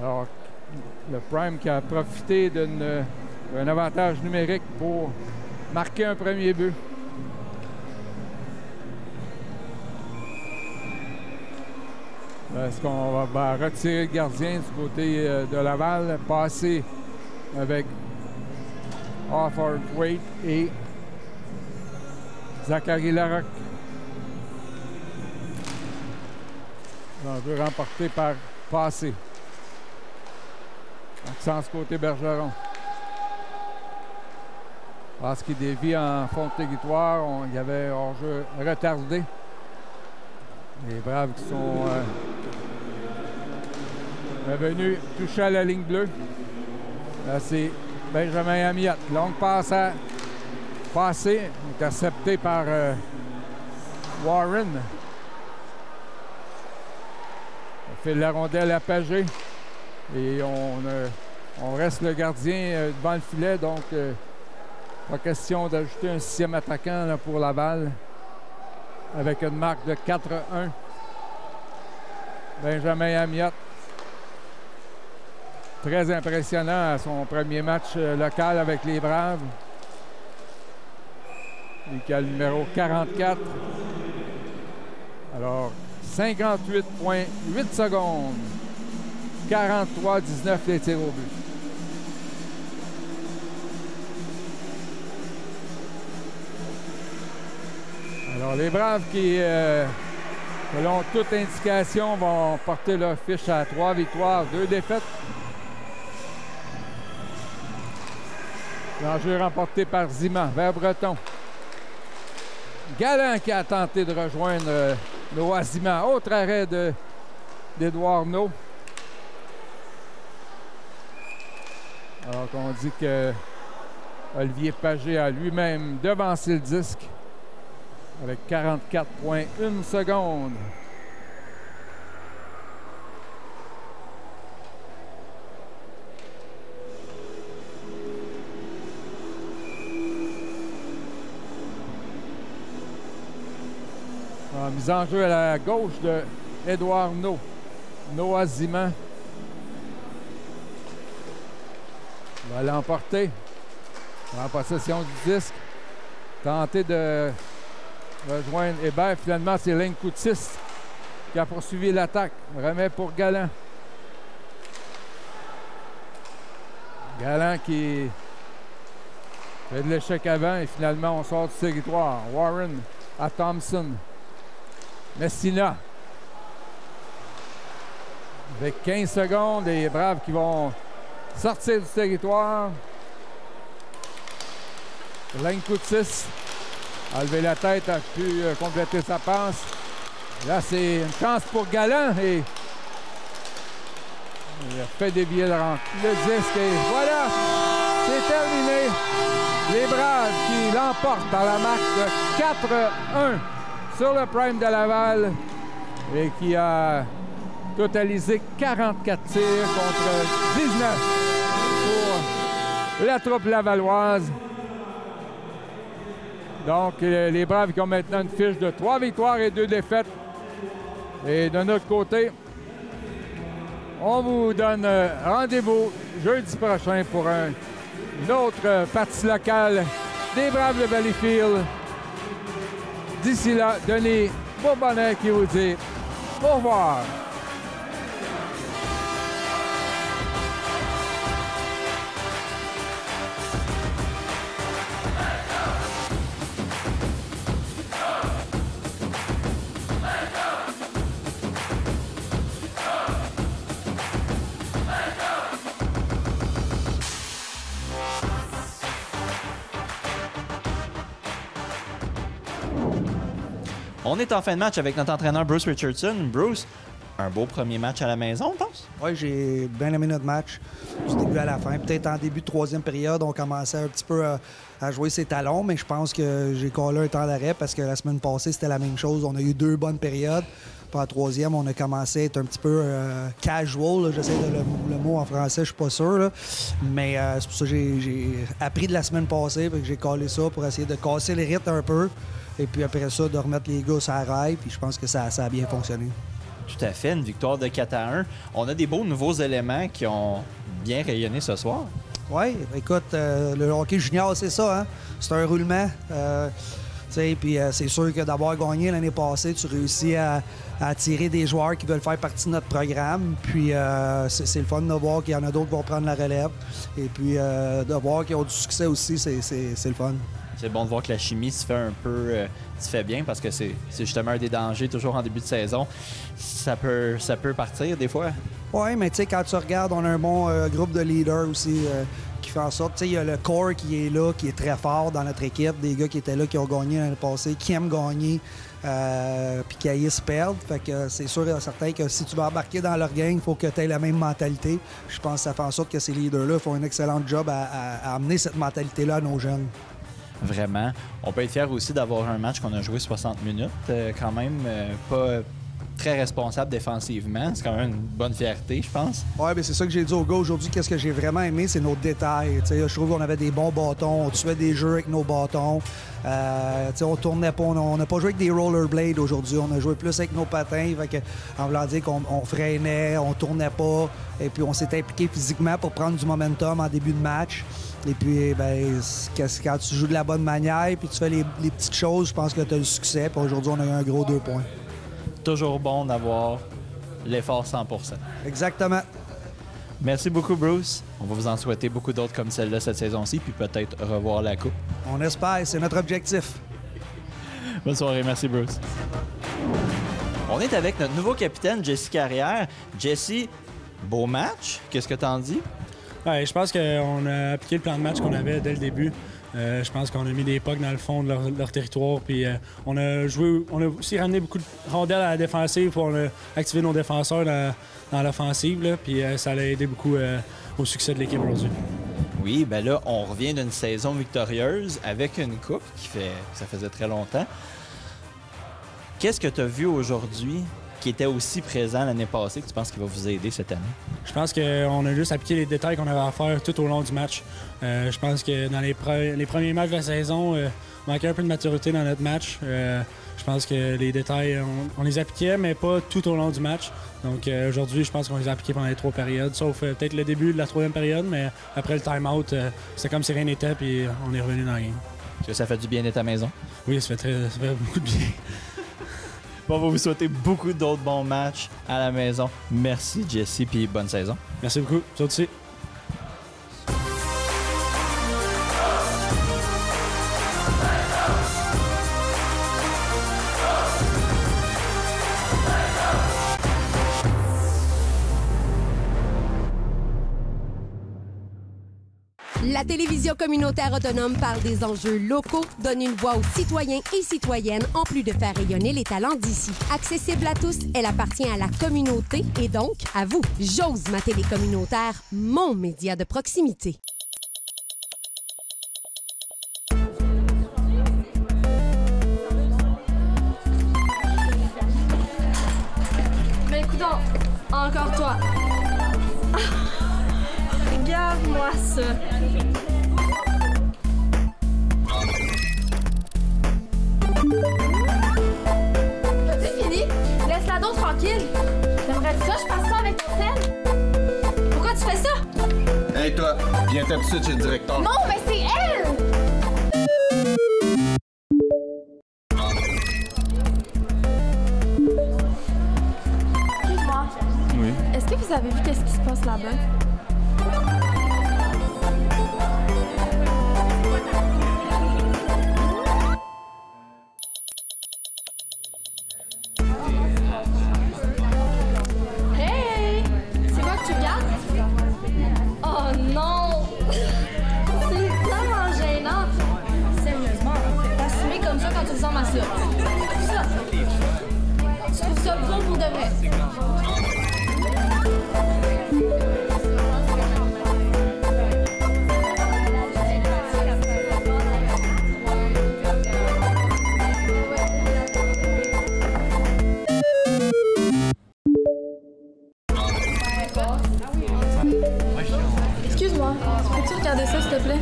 Alors, le Prime qui a profité d'un avantage numérique pour marquer un premier but. Est-ce qu'on va retirer le gardien du côté de Laval, passer avec Offord Wade et Zachary Larocque. L'enjeu remporté par Passé. Maxence côté Bergeron. Parce qu'il dévie en fond de territoire, il y avait hors-jeu retardé. Les Braves qui sont revenus toucher à la ligne bleue. Là, c'est Benjamin Amiot. Longue passe à Passé, intercepté par Warren. On fait la rondelle à Pagé. Et on reste le gardien devant le filet, donc pas question d'ajouter un 6e attaquant là, pour Laval. Avec une marque de 4-1. Benjamin Amiot. Très impressionnant à son premier match local avec les Braves. Et qui a le numéro 44. Alors, 58,8 secondes. 43-19 les tirs au but. Alors, les Braves qui, selon toute indication, vont porter leur fiche à 3 victoires, 2 défaites. L'enjeu remporté par Zima vers Breton. Galland qui a tenté de rejoindre Noah Zima. Autre arrêt d'Édouard No. Alors qu'on dit que Olivier Pagé a lui-même devancé le disque avec 44,1 secondes. Mise en jeu à la gauche de Édouard No. Noah Zima va l'emporter en possession du disque. Tenter de rejoindre Hébert. Finalement, c'est Linkoutis qui a poursuivi l'attaque. Remet pour Galland. Galland qui fait de l'échec avant et finalement on sort du territoire. Warren à Thompson. Messina. Avec 15 secondes, les Braves qui vont sortir du territoire. Linkoutis a levé la tête, a pu compléter sa passe. Là, c'est une chance pour Galland et il a fait dévier le disque et voilà, c'est terminé. Les Braves qui l'emportent par la marque de 4-1 sur le Prime de Laval et qui a totalisé 44 tirs contre 19 pour la troupe lavalloise. Donc, les Braves qui ont maintenant une fiche de 3 victoires et 2 défaites. Et de notre côté, on vous donne rendez-vous jeudi prochain pour une autre partie locale des Braves de Valleyfield. D'ici là, Denis Bourbonnais qui vous dit au revoir. On est en fin de match avec notre entraîneur Bruce Richardson. Bruce, un beau premier match à la maison, je pense? Oui, j'ai bien aimé notre match du début à la fin. Peut-être en début de troisième période, on commençait un petit peu à jouer ses talons, mais je pense que j'ai collé un temps d'arrêt parce que la semaine passée, c'était la même chose. On a eu 2 bonnes périodes. Puis en troisième, on a commencé à être un petit peu casual. Là. J'essaie de le mot en français, je suis pas sûr. Là. Mais c'est pour ça que j'ai appris de la semaine passée et que j'ai collé ça pour essayer de casser les rythmes un peu. Et puis après ça, de remettre les gars sur la rail. Puis je pense que ça a bien fonctionné. Tout à fait, une victoire de 4-1. On a des beaux nouveaux éléments qui ont bien rayonné ce soir. Oui, écoute, le hockey junior, c'est ça. Hein? C'est un roulement. Puis c'est sûr que d'avoir gagné l'année passée, tu réussis à attirer des joueurs qui veulent faire partie de notre programme. Puis c'est le fun de voir qu'il y en a d'autres qui vont prendre la relève. Et puis de voir qu'ils ont du succès aussi, c'est le fun. C'est bon de voir que la chimie se fait un peu se fait bien parce que c'est justement un des dangers toujours en début de saison. Ça peut partir des fois. Oui, mais tu sais, quand tu regardes, on a un bon groupe de leaders aussi qui fait en sorte. Tu sais, il y a le core qui est là, qui est très fort dans notre équipe. Des gars qui étaient là, qui ont gagné l'année passée, qui aiment gagner, puis qui haïssent perdre. Fait que c'est sûr et certain que si tu vas embarquer dans leur gang, il faut que tu aies la même mentalité. Je pense que ça fait en sorte que ces leaders-là font un excellent job à amener cette mentalité-là à nos jeunes. Vraiment. On peut être fiers aussi d'avoir un match qu'on a joué 60 minutes. Quand même, pas très responsable défensivement. C'est quand même une bonne fierté, je pense. Oui, bien c'est ça que j'ai dit aux gars aujourd'hui. Qu'est-ce que j'ai vraiment aimé, c'est nos détails. T'sais, je trouve qu'on avait des bons bâtons, on tuait des jeux avec nos bâtons. On tournait pas, on n'a pas joué avec des rollerblades aujourd'hui. On a joué plus avec nos patins. Fait que, en voulant dire qu'on freinait, on tournait pas. Et puis on s'est impliqué physiquement pour prendre du momentum en début de match. Et puis, ben, quand tu joues de la bonne manière puis tu fais les petites choses, je pense que tu as le succès. Puis aujourd'hui, on a eu un gros 2 points. Toujours bon d'avoir l'effort 100%. Exactement. Merci beaucoup, Bruce. On va vous en souhaiter beaucoup d'autres comme celle-là cette saison-ci, puis peut-être revoir la coupe. On espère, c'est notre objectif. Bonne soirée, merci, Bruce. On est avec notre nouveau capitaine, Jesse Carrière. Jesse, beau match. Qu'est-ce que t'en dis? Ouais, je pense qu'on a appliqué le plan de match qu'on avait dès le début. Je pense qu'on a mis des pucks dans le fond de leur territoire. Puis on a aussi ramené beaucoup de rondelles à la défensive pour activer nos défenseurs dans l'offensive. Puis ça a aidé beaucoup au succès de l'équipe aujourd'hui. Oui, ben là, on revient d'une saison victorieuse avec une coupe ça faisait très longtemps. Qu'est-ce que tu as vu aujourd'hui qui était aussi présent l'année passée que tu penses qu'il va vous aider cette année? Je pense qu'on a juste appliqué les détails qu'on avait à faire tout au long du match. Je pense que dans les premiers matchs de la saison, on manquait un peu de maturité dans notre match. Je pense que les détails, on les appliquait, mais pas tout au long du match. Donc aujourd'hui, je pense qu'on les a appliqués pendant les 3 périodes, sauf peut-être le début de la 3e période, mais après le time-out, c'est comme si rien n'était, puis on est revenu dans la game. Est-ce que ça fait du bien d'être à la maison? Oui, ça fait beaucoup de bien. Bon, on va vous souhaiter beaucoup d'autres bons matchs à la maison. Merci, Jesse, puis bonne saison. Merci beaucoup. Vous aussi. La télévision communautaire autonome parle des enjeux locaux, donne une voix aux citoyens et citoyennes en plus de faire rayonner les talents d'ici. Accessible à tous, elle appartient à la communauté et donc à vous. J'ose ma télé communautaire, mon média de proximité. Mais coudonc, encore toi. Regarde-moi ça. C'est fini? Laisse-la donc tranquille. T'aimerais ça, je passe ça avec ton sel? Pourquoi tu fais ça? Hey toi, viens tout de suite chez le directeur. Non, mais c'est elle! Excuse-moi. Oui. Est-ce que vous avez vu qu'est-ce qui se passe là-bas? Hey! C'est quoi que tu regardes? Oh non! C'est tellement gênant! Sérieusement, t'assumer comme ça quand tu ressembles à ça. Ça! Tu trouves ça bon pour de vrai? Excuse-moi, peux-tu regarder ça, s'il te plaît?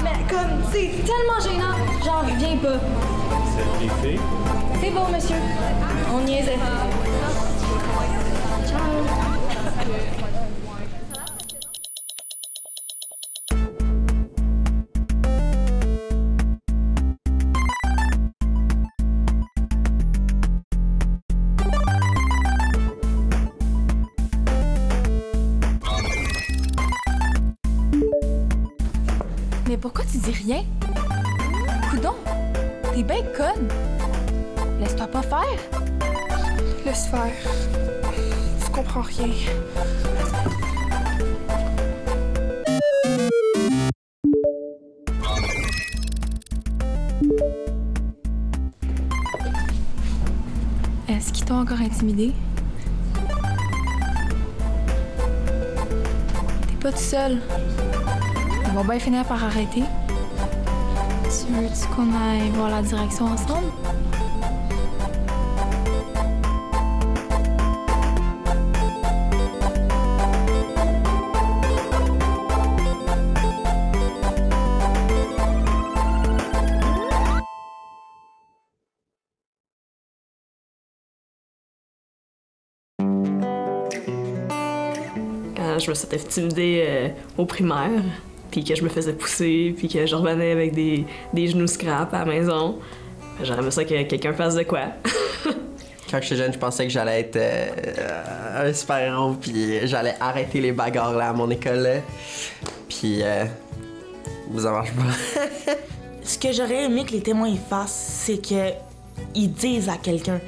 Mais comme, c'est tellement gênant, j'en reviens pas. C'est beau, monsieur. On niaisait. Ciao. Pourquoi tu dis rien? Coudon, t'es bien conne. Laisse-toi pas faire. Laisse faire. Tu comprends rien. Est-ce qu'ils t'ont encore intimidé? T'es pas tout seul. Ils vont bien finir par arrêter. Tu veux-tu qu'on aille voir la direction ensemble? Je me suis intimidée au primaire, puis que je me faisais pousser, puis que je revenais avec des genoux scrap à la maison. J'aurais aimé ça que quelqu'un fasse de quoi. Quand j'étais jeune, je pensais que j'allais être un super-héros, puis j'allais arrêter les bagarres là, à mon école. Là. Puis ça marche pas. Ce que j'aurais aimé que les témoins fassent, c'est qu'ils disent à quelqu'un,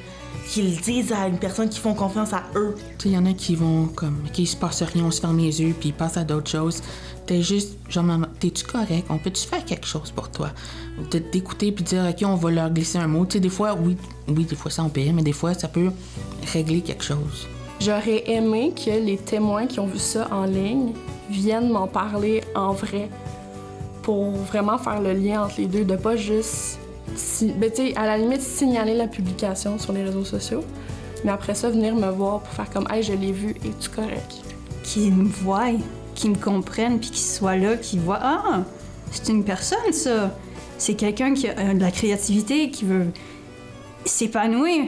qu'ils le disent à une personne qui font confiance à eux. Tu sais, il y en a qui vont comme, qu'il se passe rien, on se ferme les yeux, puis ils passent à d'autres choses. T'es juste, genre, maman, t'es-tu correct? On peut-tu faire quelque chose pour toi? Ou peut-être t'écouter puis dire, OK, on va leur glisser un mot. Tu sais, des fois, oui, des fois ça empire, mais des fois, ça peut régler quelque chose. J'aurais aimé que les témoins qui ont vu ça en ligne viennent m'en parler en vrai pour vraiment faire le lien entre les deux, de pas juste... Ben, tu sais, à la limite, signaler la publication sur les réseaux sociaux, mais après ça, venir me voir pour faire comme « Hey, je l'ai vu, es-tu correct? » Qu'ils me voient, qu'ils me comprennent, puis qu'ils soient là, qu'ils voient « Ah, c'est une personne, ça! C'est quelqu'un qui a de la créativité, qui veut s'épanouir. »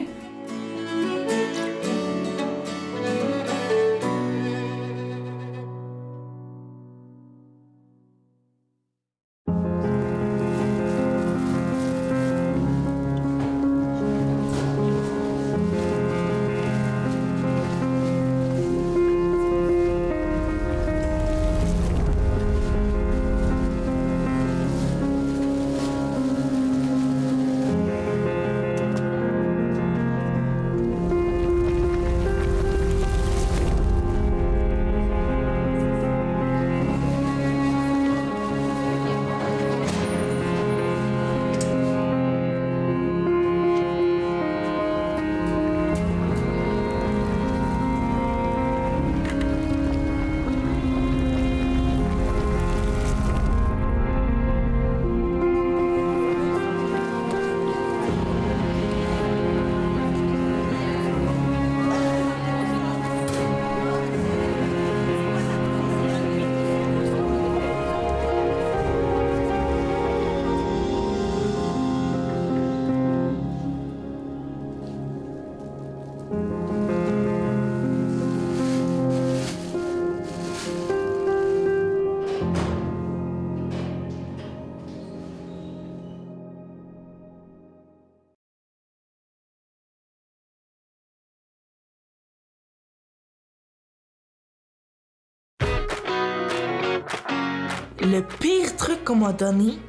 Le pire truc qu'on m'a donné,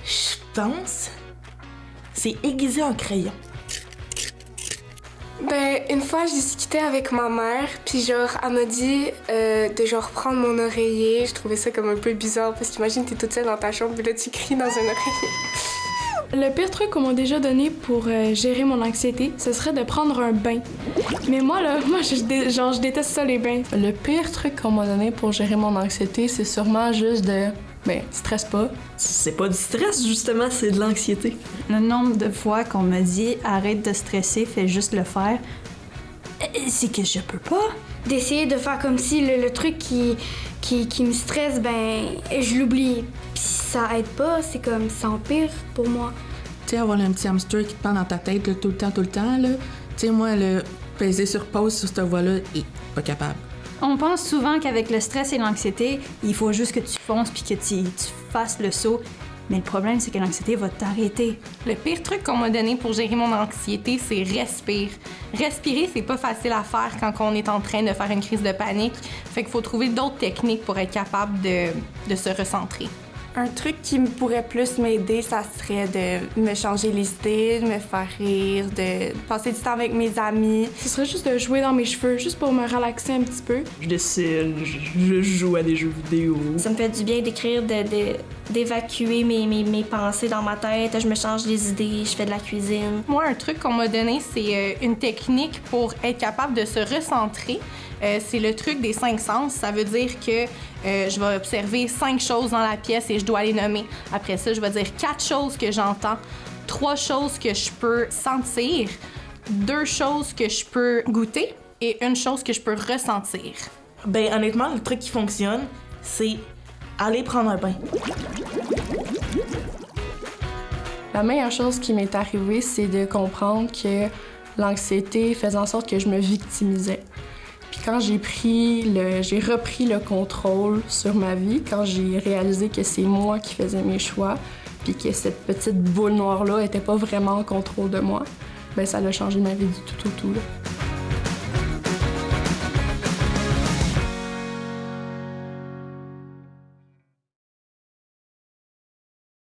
je pense, c'est aiguiser un crayon. Ben, une fois, je discutais avec ma mère, puis genre, elle m'a dit de genre prendre mon oreiller. Je trouvais ça comme un peu bizarre, parce qu'imagine, t'es toute seule dans ta chambre, puis là, tu cries dans un oreiller. Le pire truc qu'on m'a déjà donné pour gérer mon anxiété, ce serait de prendre un bain. Mais moi, je déteste ça, les bains. Le pire truc qu'on m'a donné pour gérer mon anxiété, c'est sûrement juste de... Ben, stresse pas. C'est pas du stress, justement, c'est de l'anxiété. Le nombre de fois qu'on m'a dit « Arrête de stresser, fais juste le faire », c'est que je peux pas. D'essayer de faire comme si le truc qui me stresse, ben, je l'oublie. Puis ça aide pas, c'est comme, ça empire pour moi. Tu sais, avoir un petit hamster qui te parle dans ta tête là, tout le temps, là. Tu sais, moi, le peser sur pause sur cette voie-là, pas capable. On pense souvent qu'avec le stress et l'anxiété, il faut juste que tu fonces puis que tu fasses le saut. Mais le problème, c'est que l'anxiété va t'arrêter. Le pire truc qu'on m'a donné pour gérer mon anxiété, c'est respire. Respirer, c'est pas facile à faire quand on est en train de faire une crise de panique. Fait qu'il faut trouver d'autres techniques pour être capable de se recentrer. Un truc qui pourrait plus m'aider, ça serait de me changer les idées, de me faire rire, de passer du temps avec mes amis. Ce serait juste de jouer dans mes cheveux, juste pour me relaxer un petit peu. Je dessine, je joue à des jeux vidéo. Ça me fait du bien d'écrire, d'évacuer mes pensées dans ma tête. Je me change les idées, je fais de la cuisine. Moi, un truc qu'on m'a donné, c'est une technique pour être capable de se recentrer. C'est le truc des 5 sens. Ça veut dire que je vais observer 5 choses dans la pièce et je dois les nommer. Après ça, je vais dire 4 choses que j'entends, 3 choses que je peux sentir, 2 choses que je peux goûter et 1 chose que je peux ressentir. Ben honnêtement, le truc qui fonctionne, c'est aller prendre un bain. La meilleure chose qui m'est arrivée, c'est de comprendre que l'anxiété faisait en sorte que je me victimisais. Puis quand j'ai repris le contrôle sur ma vie, quand j'ai réalisé que c'est moi qui faisais mes choix, puis que cette petite boule noire-là était pas vraiment en contrôle de moi, ben ça a changé ma vie du tout au tout, là.